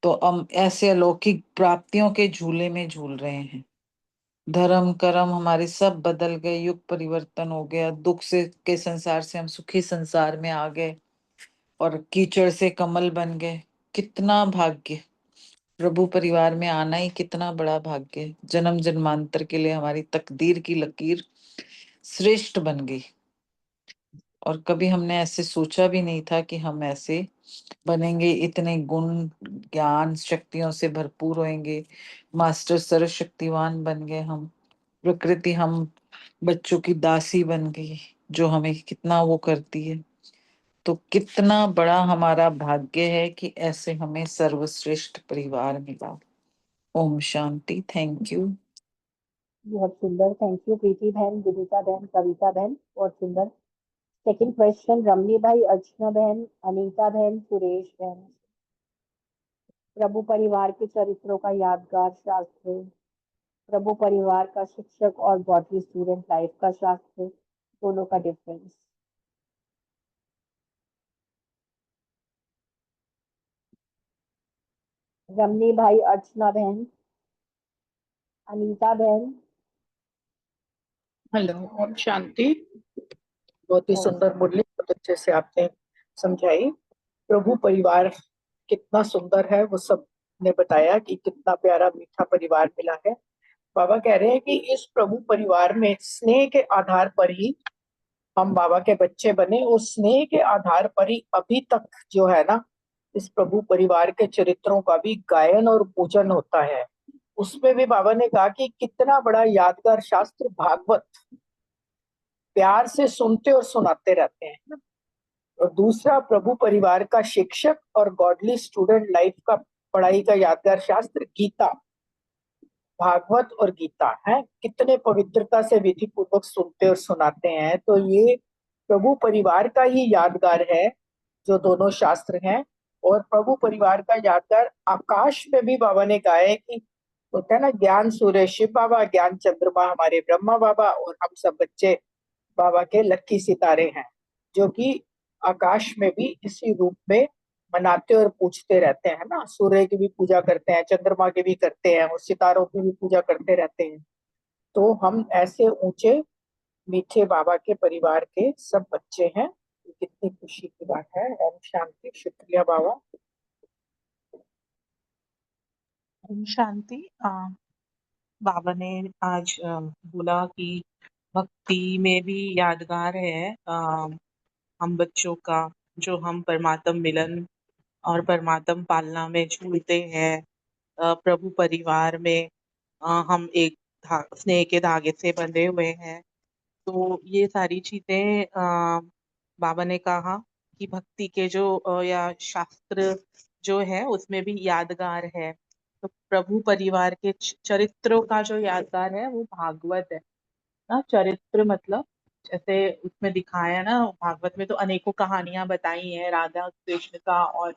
तो हम ऐसे अलौकिक प्राप्तियों के झूले में झूल रहे हैं। धर्म कर्म हमारे सब बदल गए, युग परिवर्तन हो गया, दुख से के संसार से हम सुखी संसार में आ गए और कीचड़ से कमल बन गए। कितना भाग्य! प्रभु परिवार में आना ही कितना बड़ा भाग्य है। जन्म जन्मांतर के लिए हमारी तकदीर की लकीर श्रेष्ठ बन गई। और कभी हमने ऐसे सोचा भी नहीं था कि हम ऐसे बनेंगे, इतने गुण ज्ञान शक्तियों से भरपूर होंगे, मास्टर सर्वशक्तिवान बन गए हम। प्रकृति हम बच्चों की दासी बन गई जो हमें कितना वो करती है। तो कितना बड़ा हमारा भाग्य है कि ऐसे हमें सर्वश्रेष्ठ परिवार मिला। ओम शांति। Thank you. बहुत सुंदर, थैंक यू प्रीति बहन, विनीता बहन, कविता बहन, बहुत सुंदर। सेकंड क्वेश्चन रमनी भाई, अर्चना बहन, अनीता बहन, सुरेश बहन। प्रभु परिवार के चरित्रों का यादगार शास्त्र, प्रभु परिवार का शिक्षक और गॉडली स्टूडेंट लाइफ का शास्त्र, दोनों का डिफरेंस। रमनी भाई, अर्चना बहन, अनीता बहन। हेलो, ओम शांति। बहुत ही सुंदर मुरली, बहुत अच्छे से आपने समझाई। प्रभु परिवार कितना सुंदर है वो सब ने बताया कि कितना प्यारा मीठा परिवार मिला है। बाबा कह रहे हैं कि इस प्रभु परिवार में स्नेह के आधार पर ही हम बाबा के बच्चे बने। उस स्नेह के आधार पर ही अभी तक जो है ना, इस प्रभु परिवार के चरित्रों का भी गायन और पूजन होता है। उसमें भी बाबा ने कहा कि कितना बड़ा यादगार शास्त्र भागवत प्यार से सुनते और सुनाते रहते हैं। और दूसरा प्रभु परिवार का शिक्षक और गॉडली स्टूडेंट लाइफ का पढ़ाई का यादगार शास्त्र गीता, भागवत और गीता है। कितने पवित्रता से विधि पूर्वक सुनते और सुनाते हैं। तो ये प्रभु परिवार का ही यादगार है जो दोनों शास्त्र हैं। और प्रभु परिवार का यादगार आकाश में भी बाबा ने कहा है कि होता है ना, ज्ञान सूर्य शिव बाबा, ज्ञान चंद्रमा हमारे ब्रह्मा बाबा, और हम सब बच्चे बाबा के लक्की सितारे हैं जो कि आकाश में भी इसी रूप में मनाते और पूछते रहते हैं ना। सूर्य की भी पूजा करते हैं, चंद्रमा की भी करते हैं, और सितारों की भी पूजा करते रहते हैं। तो हम ऐसे ऊंचे मीठे बाबा के परिवार के सब बच्चे हैं। कितनी खुशी की बात है। ओम शांति। शुक्रिया बाबा। ओम शांति। बाबा ने आज बोला कि भक्ति में भी यादगार है हम बच्चों का, जो हम परमात्म मिलन और परमात्म पालना में झूलते हैं। प्रभु परिवार में हम एक स्नेह के धागे से बंधे हुए हैं। तो ये सारी चीजें बाबा ने कहा कि भक्ति के जो या शास्त्र जो है उसमें भी यादगार है। तो प्रभु परिवार के चरित्रों का जो यादगार है वो भागवत है ना। चरित्र मतलब जैसे उसमें दिखाया ना, भागवत में तो अनेकों कहानियां बताई हैं राधा कृष्ण का और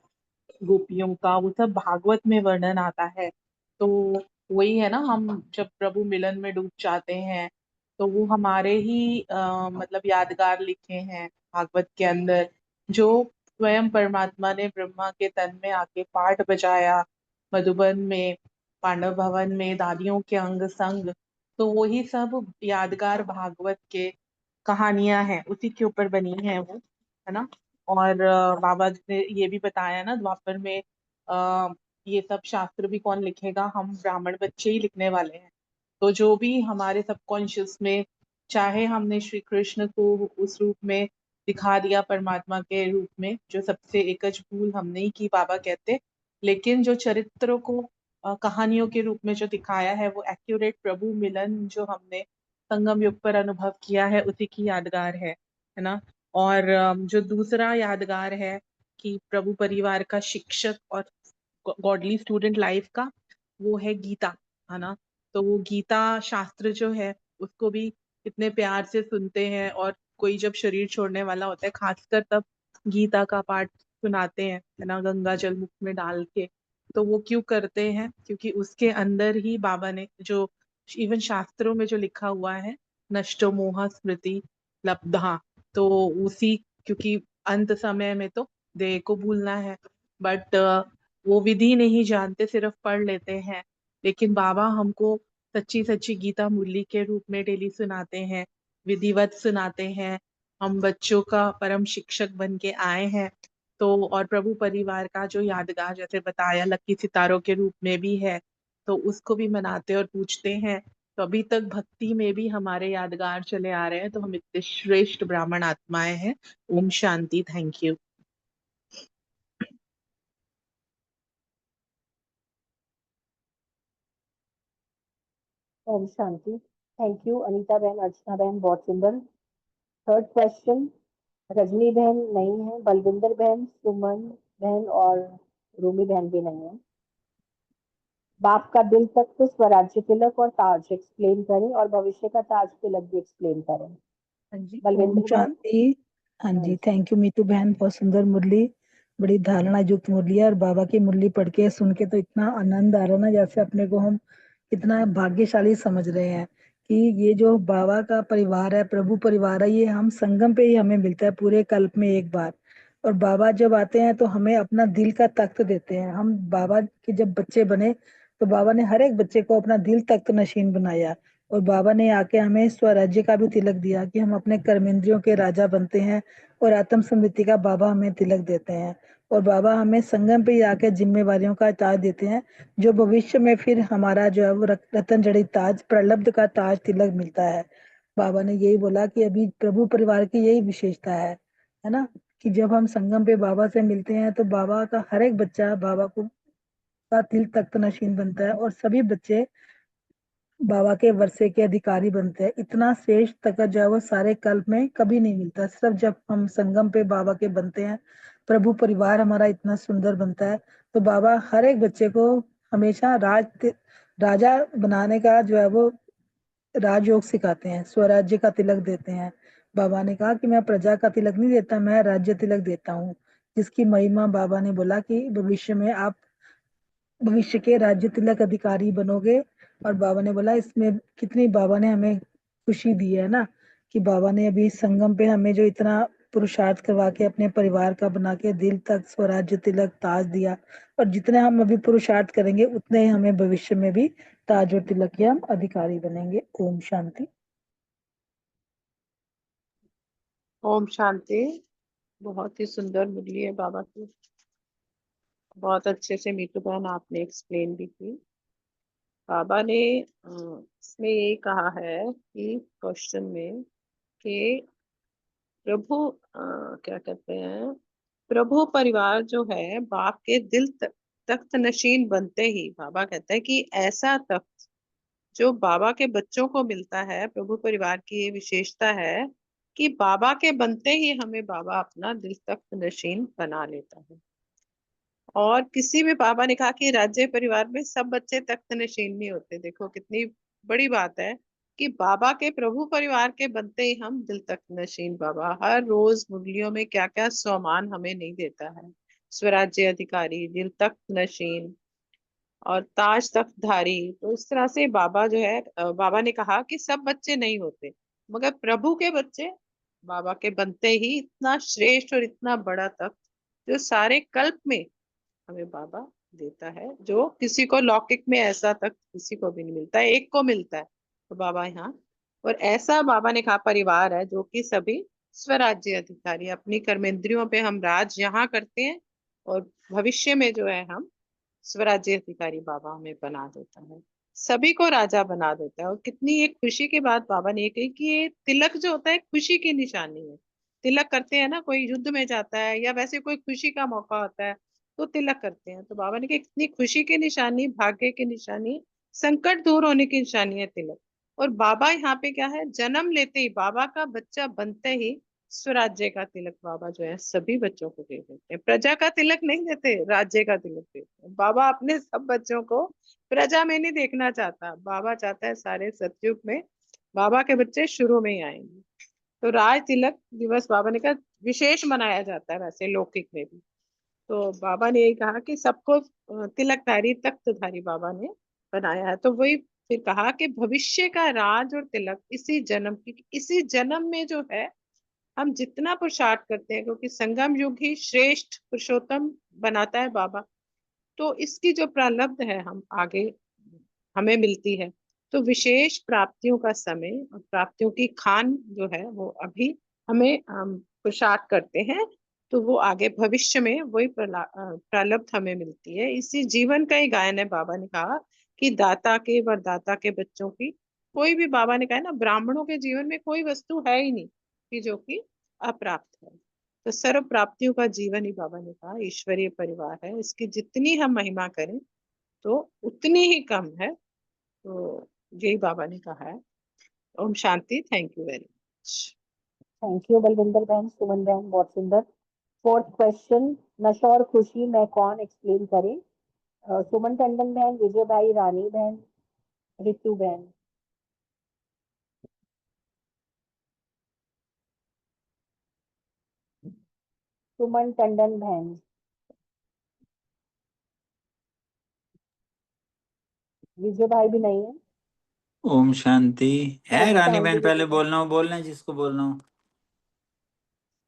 गोपियों का, वो सब भागवत में वर्णन आता है। तो वही है ना, हम जब प्रभु मिलन में डूब जाते हैं तो वो हमारे ही मतलब यादगार लिखे हैं भागवत के अंदर, जो स्वयं परमात्मा ने ब्रह्मा के तन में आके पाठ बजाया मधुबन में, पांडव भवन में, दादियों के अंग संग। तो वही सब यादगार भागवत के कहानियां हैं, उसी के ऊपर बनी है वो, है ना। और बाबा जी ने ये भी बताया ना द्वापर में, ये सब शास्त्र भी कौन लिखेगा, हम ब्राह्मण बच्चे ही लिखने वाले हैं। तो जो भी हमारे सबकॉन्शियस में, चाहे हमने श्री कृष्ण को उस रूप में दिखा दिया परमात्मा के रूप में, जो सबसे एकज भूल हमने ही की बाबा कहते, लेकिन जो चरित्र को कहानियों के रूप में जो दिखाया है वो एक्यूरेट प्रभु मिलन जो हमने संगम युग पर अनुभव किया है, उसी की यादगार है ना। और जो दूसरा यादगार है कि प्रभु परिवार का शिक्षक और गॉडली स्टूडेंट लाइफ का, वो है गीता, है ना। तो वो गीता शास्त्र जो है उसको भी कितने प्यार से सुनते हैं, और कोई जब शरीर छोड़ने वाला होता है खासकर तब गीता का पाठ सुनाते हैं, है ना, गंगा जल मुख में डाल के। तो वो क्यों करते हैं, क्योंकि उसके अंदर ही बाबा ने जो इवन शास्त्रों में जो लिखा हुआ है, नष्टो मोह स्मृति लब्धा, तो उसी, क्योंकि अंत समय में तो देह को भूलना है, बट वो विधि नहीं जानते, सिर्फ पढ़ लेते हैं। लेकिन बाबा हमको सच्ची सच्ची गीता मुरली के रूप में डेली सुनाते हैं, विधिवत सुनाते हैं। हम बच्चों का परम शिक्षक बन के आए हैं। तो और प्रभु परिवार का जो यादगार जैसे बताया लकी सितारों के रूप में भी है, तो उसको भी मनाते और पूछते हैं। तो अभी तक भक्ति में भी हमारे यादगार चले आ रहे हैं, तो हम इतने श्रेष्ठ ब्राह्मण आत्माएं हैं। ओम शांति। Thank you. ओम शांति। थैंक यू अनीता बहन, अर्चना बहन, बहुत सुंदर। थर्ड क्वेश्चन, रजनी बहन नहीं है, बलविंदर बहन, सुमन बहन और रूमी बहन भी नहीं है। बाप का दिल तक तो स्वराज्य तिलक और ताज एक्सप्लेन करें, और भविष्य का ताज तिलक भी एक्सप्लेन करें। हाँ जी, ओम बलविंदर बहन। शांति। हाँ जी, थैंक यू मीतू बहन, बहुत सुंदर मुरली, बड़ी धारणा युक्त मुरली है। और बाबा की मुरली पढ़ के सुन के तो इतना आनंद आ रहा ना, जैसे अपने को हम कितना भाग्यशाली समझ रहे हैं कि ये जो बाबा का परिवार है, प्रभु परिवार है, ये हम संगम पे ही हमें मिलता है पूरे कल्प में एक बार। और बाबा जब आते हैं तो हमें अपना दिल का तख्त देते हैं। हम बाबा के जब बच्चे बने तो बाबा ने हर एक बच्चे को अपना दिल तख्त नशीन बनाया, और बाबा ने आके हमें स्वराज्य का भी तिलक दिया कि हम अपने कर्मेंद्रियों के राजा बनते हैं, और आत्म समृद्धि का बाबा हमें तिलक देते हैं। और बाबा हमें संगम पे ही आके जिम्मेवारियों का ताज देते हैं, जो भविष्य में फिर हमारा जो है वो रतन जड़ित ताज, प्रलब्ध का ताज तिलक मिलता है। बाबा ने यही बोला कि अभी प्रभु परिवार की यही विशेषता है ना, कि जब हम संगम पे बाबा से मिलते हैं तो बाबा का हर एक बच्चा बाबा को का तिल तख्त नशीन बनता है, और सभी बच्चे बाबा के वर्षे के अधिकारी बनते हैं। इतना श्रेष्ठ तक जो है वो सारे कल्प में कभी नहीं मिलता, सिर्फ जब हम संगम पे बाबा के बनते हैं, प्रभु परिवार हमारा इतना सुंदर बनता है। तो बाबा हर एक बच्चे को हमेशा राजा बनाने का जो है वो राजयोग सिखाते हैं, स्वराज्य का तिलक देते हैं। बाबा ने कहा कि मैं प्रजा का तिलक नहीं देता, मैं राज्य तिलक देता हूँ, जिसकी महिमा बाबा ने बोला कि भविष्य में आप भविष्य के राज्य तिलक अधिकारी बनोगे। और बाबा ने बोला इसमें कितनी बाबा ने हमें खुशी दी है ना, कि बाबा ने अभी संगम पे हमें जो इतना पुरुषार्थ करवा के अपने परिवार का बना के दिल तक स्वराज्य तिलक ताज दिया, और जितने हम अभी पुरुषार्थ करेंगे उतने ही हमें भविष्य में भी ताज और तिलक के हम अधिकारी बनेंगे। ओम शांति। ओम शांति। बहुत ही सुंदर मुरली है बाबा की, बहुत अच्छे से मीतू बहन आपने एक्सप्लेन भी की। बाबा ने इसमें ये कहा है कि क्वेश्चन में कि प्रभु क्या कहते हैं, प्रभु परिवार जो है बाप के दिल तख्त नशीन बनते ही, बाबा कहते हैं कि ऐसा तख्त जो बाबा के बच्चों को मिलता है, प्रभु परिवार की ये विशेषता है कि बाबा के बनते ही हमें बाबा अपना दिल तख्त नशीन बना लेता है। और किसी भी, बाबा ने कहा कि राज्य परिवार में सब बच्चे तख्त नशीन नहीं होते। देखो कितनी बड़ी बात है कि बाबा के प्रभु परिवार के बनते ही हम दिल तख्त नशीन। बाबा हर रोज मुरलियों में क्या क्या स्वमान हमें नहीं देता है, स्वराज्य अधिकारी, दिल तख्त नशीन, और ताज तख्तधारी। तो इस तरह से बाबा जो है बाबा ने कहा कि सब बच्चे नहीं होते, मगर प्रभु के बच्चे बाबा के बनते ही इतना श्रेष्ठ और इतना बड़ा तख्त जो सारे कल्प में हमें बाबा देता है, जो किसी को लौकिक में ऐसा तख्त किसी को भी नहीं मिलता है, एक को मिलता है तो बाबा यहाँ। और ऐसा बाबा ने कहा परिवार है जो कि सभी स्वराज्य अधिकारी, अपनी कर्मेंद्रियों पे हम राज यहाँ करते हैं और भविष्य में जो है हम स्वराज्य अधिकारी बाबा हमें बना देता है, सभी को राजा बना देता है। और कितनी एक खुशी की बात बाबा ने ये कही कि ये तिलक जो होता है खुशी की निशानी है। तिलक करते हैं ना, कोई युद्ध में जाता है या वैसे कोई खुशी का मौका होता है तो तिलक करते हैं, तो बाबा ने कहा कितनी खुशी की निशानी, भाग्य की निशानी, संकट दूर होने की निशानी है तिलक। और बाबा यहाँ पे क्या है, जन्म लेते ही बाबा का बच्चा बनते ही स्वराज्य का तिलक बाबा जो है सभी बच्चों को दे देते हैं। प्रजा का तिलक नहीं देते, राज्य का तिलक देते हैं। बाबा अपने सब बच्चों को प्रजा में नहीं देखना चाहता, बाबा चाहता है सारे सतयुग में बाबा के बच्चे शुरू में ही आएंगे। तो राज तिलक दिवस बाबा ने कहा विशेष मनाया जाता है वैसे लौकिक में भी। तो बाबा ने यही कहा कि सबको तिलकधारी तख्तधारी बाबा ने बनाया है। तो वही फिर कहा कि भविष्य का राज और तिलक इसी जन्म की, इसी जन्म में जो है हम जितना पुरुषार्थ करते हैं, क्योंकि संगम युग ही श्रेष्ठ पुरुषोत्तम बनाता है बाबा, तो इसकी जो प्रारब्ध है हम आगे हमें मिलती है। तो विशेष प्राप्तियों का समय और प्राप्तियों की खान जो है वो अभी हमें हम पुरुषार्थ करते हैं, तो वो आगे भविष्य में वही प्रारब्ध हमें मिलती है। इसी जीवन का ही गायन है। बाबा ने कहा कि दाता के वरदाता के बच्चों की कोई भी, बाबा ने कहा ना, ब्राह्मणों के जीवन में कोई वस्तु है ही नहीं कि जो कि अप्राप्त है। तो सर्व प्राप्तियों का जीवन ही बाबा ने कहा ईश्वरीय परिवार है, इसकी जितनी हम महिमा करें तो उतनी ही कम है। तो यही बाबा ने कहा है। ओम शांति। Thank you very much. Thank you Balwinder बहन, सुमन बहन, बहुत सुंदर। फोर्थ क्वेश्चन, नशा और खुशी में कौन एक्सप्लेन करे? सुमन टंडन बहन, विजय भाई, रानी बहन, रितु बहन। सुमन टंडन बहन। विजय भाई भी नहीं है। ओम शांति। है ओम रानी शांति बहन, पहले विजय भाई। बोलना हो बोलना है, जिसको बोलना हो।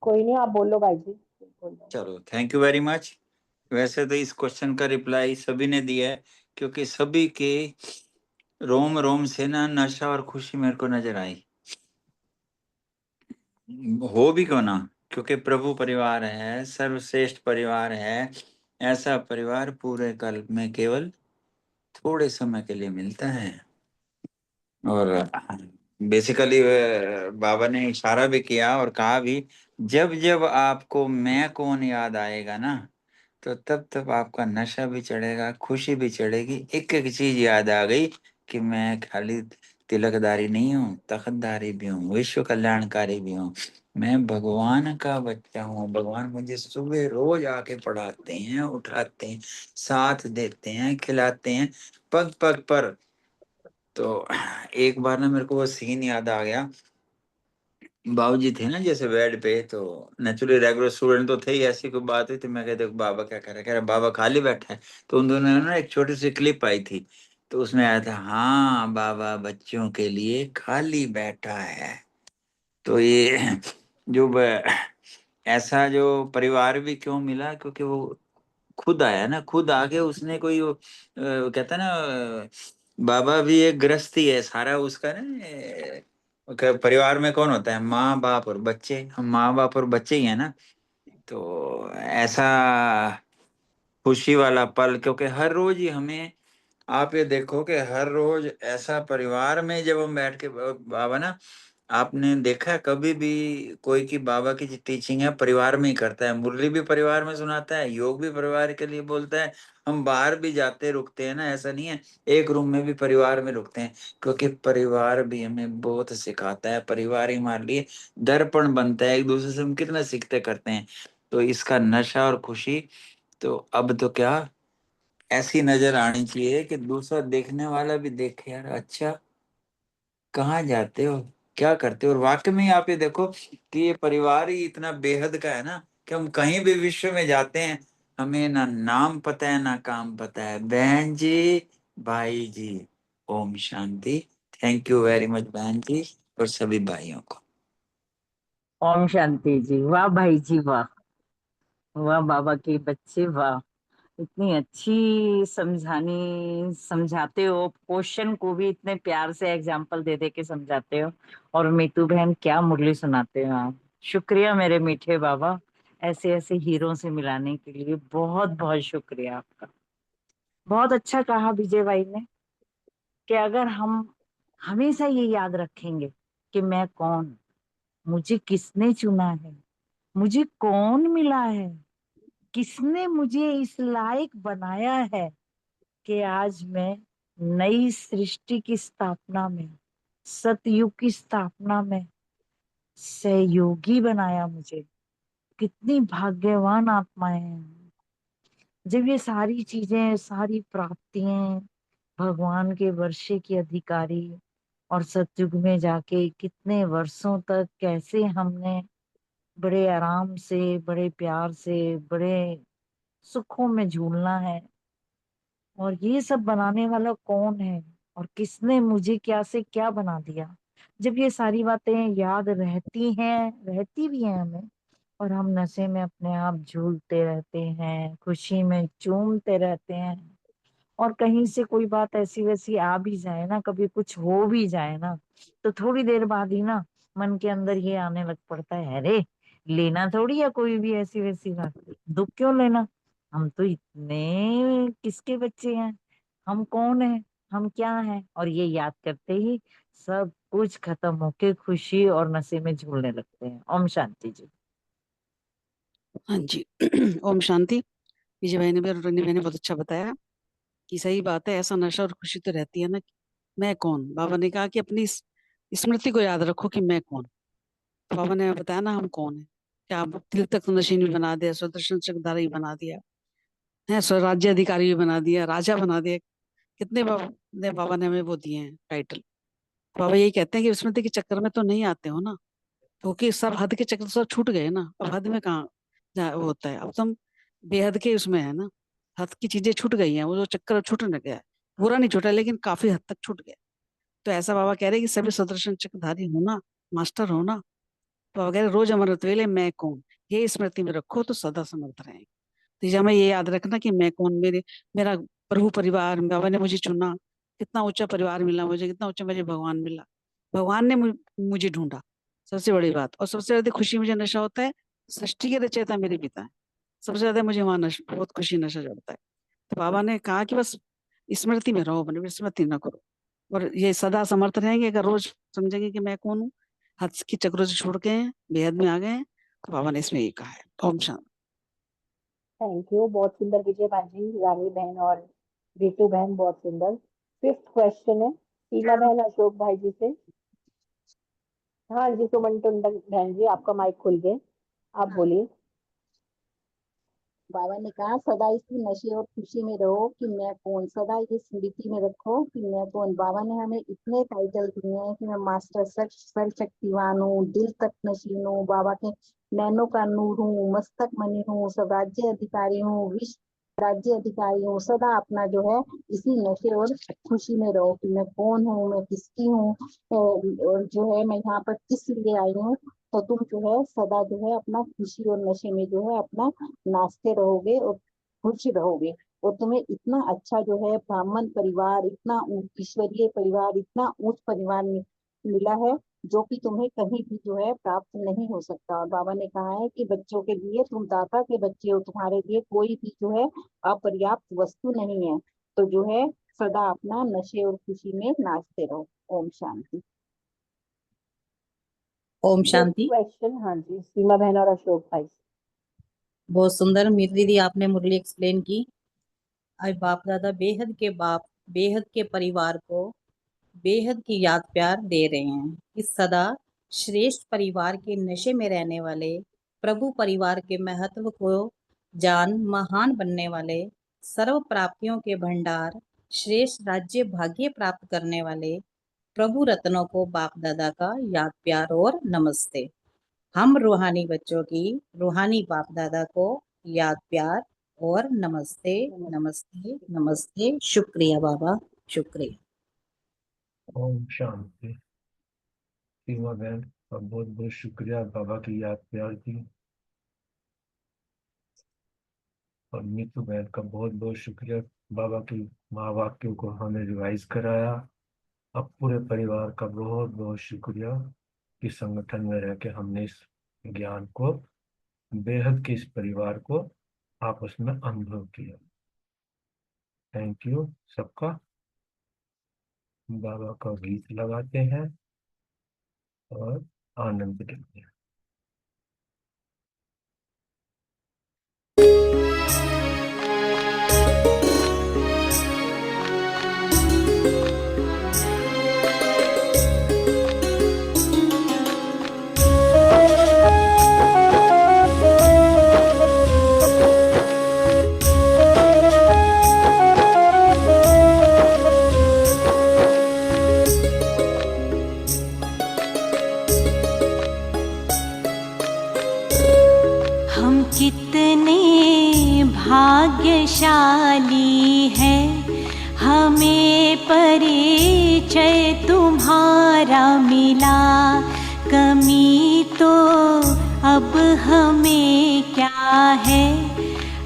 कोई नहीं, आप बोलो भाई जी, बोलो। चलो, थैंक यू वेरी मच। वैसे तो इस क्वेश्चन का रिप्लाई सभी ने दिया है, क्योंकि सभी के रोम रोम से ना नशा और खुशी मेरे को नजर आई। हो भी क्यों ना, क्योंकि प्रभु परिवार है, सर्वश्रेष्ठ परिवार है। ऐसा परिवार पूरे कल्प में केवल थोड़े समय के लिए मिलता है। और बेसिकली बाबा ने इशारा भी किया और कहा भी, जब जब आपको मैं कौन याद आएगा ना, तो तब तब आपका नशा भी चढ़ेगा, खुशी भी चढ़ेगी। एक एक चीज याद आ गई कि मैं खाली तिलकधारी नहीं हूँ, तख्तधारी भी हूँ, विश्व कल्याणकारी भी हूँ। मैं भगवान का बच्चा हूँ। भगवान मुझे सुबह रोज आके पढ़ाते हैं, उठाते हैं, साथ देते हैं, खिलाते हैं, पग पग पर। तो एक बार ना मेरे को वो सीन याद आ गया। बाबूजी थे ना जैसे बेड पे, तो नेचुरली रेगुलर स्टूडेंट तो थे ही, ऐसी कोई बात हुई तो मैं कहते बाबा क्या कर रहा है, कह रहा बाबा खाली बैठा है। तो उन दोनों ने ना एक छोटी सी क्लिप आई थी, तो उसमें आया था, हाँ बाबा बच्चों के लिए खाली बैठा है। तो ये जो ऐसा जो परिवार भी क्यों मिला, क्योंकि वो खुद आया ना, खुद आके उसने कोई वो कहता ना, बाबा भी एक गृहस्थी है सारा उसका ना। परिवार में कौन होता है? माँ बाप और बच्चे। हम माँ बाप और बच्चे ही है ना। तो ऐसा खुशी वाला पल, क्योंकि हर रोज ही हमें, आप ये देखो कि हर रोज ऐसा परिवार में जब हम बैठ के बाबा ना, आपने देखा है कभी भी कोई की बाबा की टीचिंग है परिवार में ही करता है, मुरली भी परिवार में सुनाता है, योग भी परिवार के लिए बोलता है। हम बाहर भी जाते रुकते हैं ना, ऐसा नहीं है, एक रूम में भी परिवार में रुकते हैं, क्योंकि परिवार भी हमें बहुत सिखाता है। परिवार ही हमारे लिए दर्पण बनता है, एक दूसरे से हम कितना सीखते करते हैं। तो इसका नशा और खुशी तो अब तो क्या ऐसी नजर आनी चाहिए कि दूसरा देखने वाला भी देखे, यार अच्छा कहाँ जाते हो, क्या करते हो। और वाकई में आप ये देखो कि ये परिवार ही इतना बेहद का है ना, कि हम कहीं भी विश्व में जाते हैं, हमें ना नाम पता है ना काम पता है। बहन जी, भाई जी, ओम शांति। थैंक यू वेरी मच बहन जी और सभी भाइयों को। ओम शांति जी। वाह भाई जी वाह, वाह बाबा के बच्चे वाह, इतनी अच्छी समझाते हो, क्वेश्चन को भी इतने प्यार से एग्जाम्पल दे दे के समझाते हो। और मीतू बहन क्या मुरली सुनाते हो आप। शुक्रिया मेरे मीठे बाबा, ऐसे ऐसे हीरो से मिलाने के लिए बहुत बहुत शुक्रिया आपका। बहुत अच्छा कहा विजय भाई ने कि अगर हम हमेशा ये याद रखेंगे कि मैं कौन, मुझे किसने चुना है, मुझे कौन मिला है, किसने मुझे इस लायक बनाया है कि आज मैं नई सृष्टि की स्थापना में, सतयुग की स्थापना में सहयोगी बनाया मुझे। कितनी भाग्यवान आत्माएं हैं जब ये सारी चीजें, सारी प्राप्तियां भगवान के वर्षे की अधिकारी, और सतयुग में जाके कितने वर्षों तक कैसे हमने बड़े आराम से, बड़े प्यार से, बड़े सुखों में झूलना है। और ये सब बनाने वाला कौन है और किसने मुझे क्या से क्या बना दिया। जब ये सारी बातें याद रहती हैं, रहती भी हैं हमें, और हम नशे में अपने आप झूलते रहते हैं, खुशी में झूमते रहते हैं, और कहीं से कोई बात ऐसी वैसी आ भी जाए ना, कभी कुछ हो भी जाए ना, तो थोड़ी देर बाद ही ना मन के अंदर ये आने लग पड़ता है, अरे लेना थोड़ी है कोई भी ऐसी वैसी बात, दुख क्यों लेना, हम तो इतने किसके बच्चे हैं, हम कौन है, हम क्या हैं। और ये याद करते ही सब कुछ खत्म होके खुशी और नशे में झूलने लगते हैं। ओम शांति जी। हाँ जी। ओम शांति। विजय भाई ने भी और रनी भाई ने बहुत अच्छा बताया कि सही बात है, ऐसा नशा और खुशी तो रहती है ना कि मैं कौन। बाबा ने कहा कि अपनी स्मृति को याद रखो कि मैं कौन। तो बाबा ने बताया ना हम कौन है, क्या दिल तक तो नशीन भी बना दिया, स्वदर्शन चक्रधारी भी बना दिया है, स्वराज्य अधिकारी भी बना दिया, राजा बना दिया। कितने बाबा ने हमें वो दिए हैं टाइटल। बाबा यही कहते हैं कि स्मृति के चक्कर में तो नहीं आते हो ना, क्योंकि सब हद के चक्कर तो सब छूट गए ना। अब हद में कहाँ वो होता है, अब तुम बेहद के उसमें है ना। हद की चीजें छूट गई हैं, वो जो चक्कर छूटने गया है, पूरा नहीं छूटा लेकिन काफी हद तक छूट गया। तो ऐसा बाबा कह रहे हैं कि सभी सुदर्शन चक्रधारी होना, मास्टर होना। तो बाबा कह रहे रोज अमृत वेले मैं कौन, ये स्मृति में रखो तो सदा समर्थ रहेंगे। तो ये हमें ये याद रखना कि मैं कौन, मेरा प्रभु परिवार, बाबा ने मुझे चुना, कितना ऊंचा परिवार मिला मुझे, कितना ऊंचा मुझे भगवान मिला, भगवान ने मुझे ढूंढा, सबसे बड़ी बात। और सबसे ज्यादा खुशी मुझे नशा होता है, सृष्टि के रचयिता मेरे पिता है, सबसे ज्यादा मुझे वहां नशा, बहुत खुशी नशा चढ़ता है। तो बाबा ने कहा कि बस स्मृति में रहो, बने स्मृति ना करो, और ये सदा समर्थ रहेंगे अगर रोज समझेंगे कि मैं कौन हूँ, हद की चक्रों से छोड़ गए हैं, बेहद में आ गए हैं। तो बाबा ने इसमें ये कहा है। ओम शांति। थैंक यू, बहुत सुंदर विजय भाजी, रानी बहन और रीतू बहन, बहुत सुंदर। फिफ्थ क्वेश्चन है सीमा बहन अशोक भाई जी से। हाँ जी, सुमन टुंडन बहन जी, आपका माइक खुल गए, आप बोलिए। बाबा ने कहा सदा इसी नशे और खुशी में रहो कि मैं कौन, सदा ये स्मृति में रखो कि मैं कौन। बाबा ने हमें इतने टाइटल दिए हैं कि मैं मास्टर सर्वशक्तिवान हूँ, दिल तक नशीन हूँ, बाबा के नैनों का नूर हूँ, मस्तक मणि हूँ, सब राज्य अधिकारी हूँ, विश्व राज्य अधिकारी हूँ। सदा अपना जो है इसी नशे और खुशी में रहो कि मैं कौन हूँ, मैं किसकी हूँ, और जो है मैं यहाँ पर किस लिए आई हूँ। तो तुम जो है सदा जो है अपना खुशी और नशे में जो है अपना नाचते रहोगे और खुश रहोगे। और तुम्हें इतना अच्छा जो है ब्राह्मण परिवार, इतना ईश्वरीय परिवार, इतना उच्च परिवार मिला है जो कि तुम्हें कहीं भी जो है प्राप्त नहीं हो सकता। और बाबा ने कहा है कि बच्चों के लिए, तुम दाता के बच्चे हो, तुम्हारे लिए कोई भी जो है अपर्याप्त वस्तु नहीं है। तो जो है सदा अपना नशे और खुशी में नाचते रहो। ओम शांति। ओम शांति। क्वेश्चन, हाँ जी, सीमा बहन और अशोक भाई। बहुत सुंदर मीत दीदी आपने मुरली एक्सप्लेन की। आज बाप दादा बेहद के बाप, बेहद के परिवार को बेहद की याद प्यार दे रहे हैं। इस सदा श्रेष्ठ परिवार के नशे में रहने वाले, प्रभु परिवार के महत्व को जान महान बनने वाले, सर्व प्राप्तियों के भंडार, श्रेष्ठ राज्य भाग्य प्राप्त करने वाले प्रभु रत्नों को बाप दादा का याद प्यार और नमस्ते। हम रूहानी बच्चों की रूहानी बाप दादा को याद प्यार और नमस्ते नमस्ते नमस्ते। शुक्रिया बाबा, शुक्रिया। ओम शांति। सीमा बहन का बहुत बहुत शुक्रिया बाबा की याद प्यार की, और नीतू बहन का बहुत बहुत शुक्रिया, बाबा की महावाक्यों को हमें रिवाइज कराया। अब पूरे परिवार का बहुत बहुत शुक्रिया कि संगठन में रह के हमने इस ज्ञान को, बेहद के इस परिवार को आपस में अनुभव किया। थैंक यू सबका। बाबा का गीत लगाते हैं और आनंद लेते हैं। हम कितने भाग्यशाली हैं, हमें परिचय तुम्हारा मिला। कमी तो अब हमें क्या है,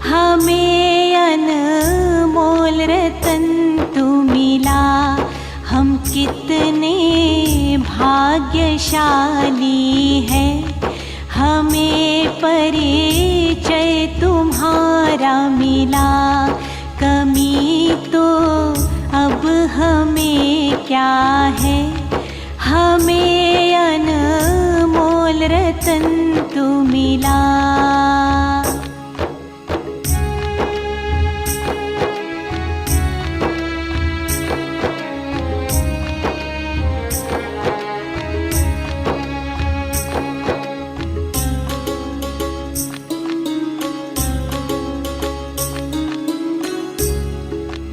हमें अनमोल रतन तू मिला। हम कितने भाग्यशाली हैं, हमें परिचय तुम्हारा मिला। कमी तो अब हमें क्या है, हमें अनमोल रतन तू मिला।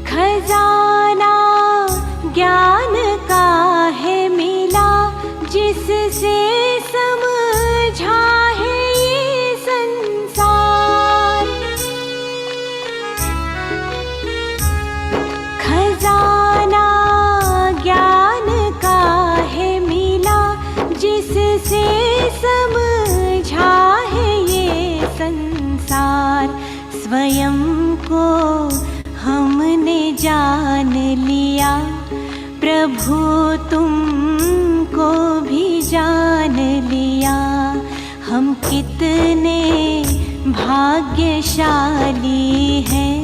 खजाना ज्ञान का है मिला, जिससे समझा है ये संसार। खजाना ज्ञान का है मिला, जिससे समझा है ये संसार। स्वयं को हमने जान लिया, प्रभु तुमको भी जान लिया। हम कितने भाग्यशाली हैं,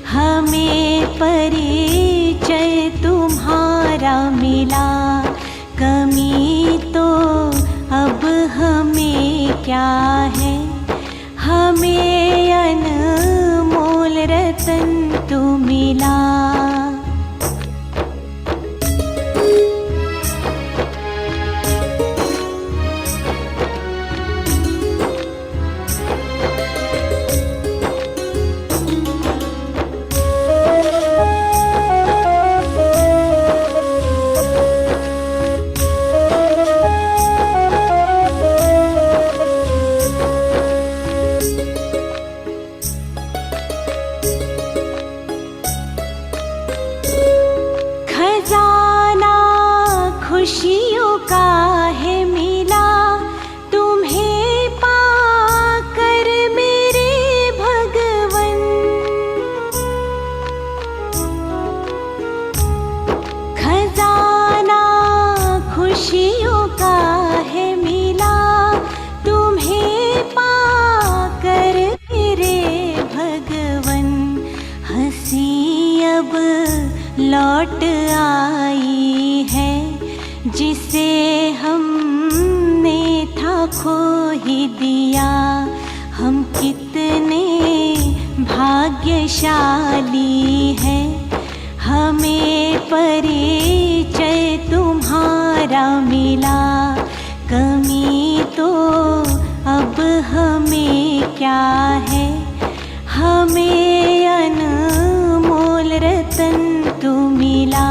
हमें परिचय तुम्हारा मिला। कमी तो अब हमें क्या है, हमें अनमोल रतन तू मिला। खजाना खुशियों का है मिला, तुम्हें पाकर मेरे भगवन। खजाना खुशियों का है मिला, तुम्हें पाकर मेरे भगवन। हंसी अब लौट आई है, जिसे हमने था खो ही दिया। हम कितने भाग्यशाली हैं, हमें परिचय तुम्हारा मिला। कमी तो अब हमें क्या है, हमें अनमोल रतन तू मिला।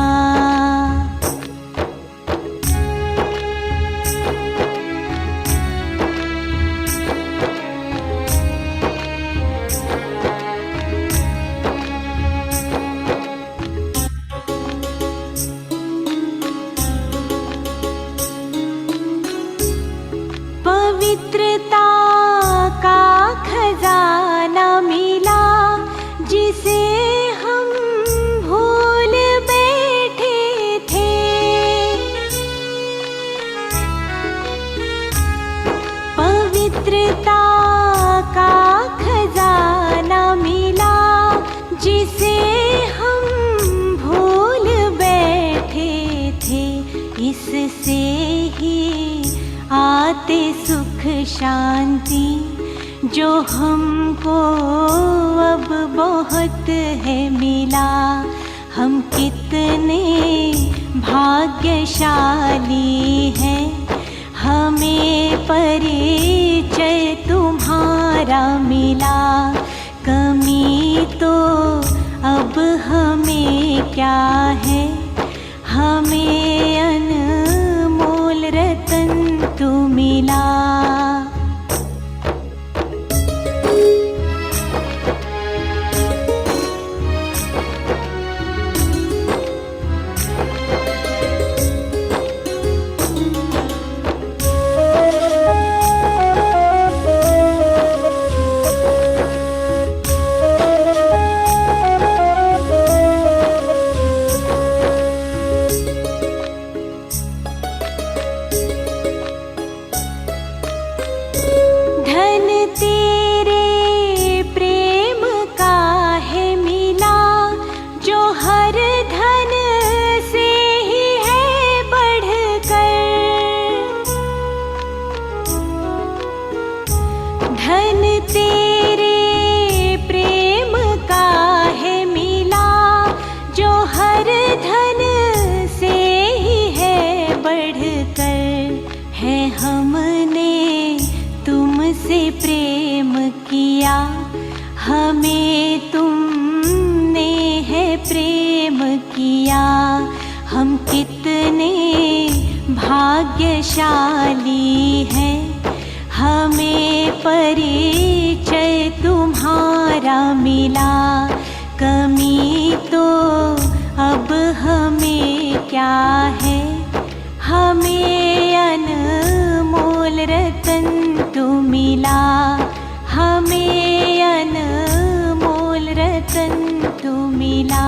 इससे ही आते सुख शांति, जो हमको अब बहुत है मिला। हम कितने भाग्यशाली हैं, हमें परिचय तुम्हारा मिला। कमी तो अब हमें क्या है, हमें अनमोल रतन तू मिला। प्रेम किया, हमें तुमने है प्रेम किया। हम कितने भाग्यशाली हैं, हमें परिचय तुम्हारा मिला। कमी तो अब हमें क्या है, हमें अनमोल रतन तू मिला। हमें अनमोल रतन तू मिला।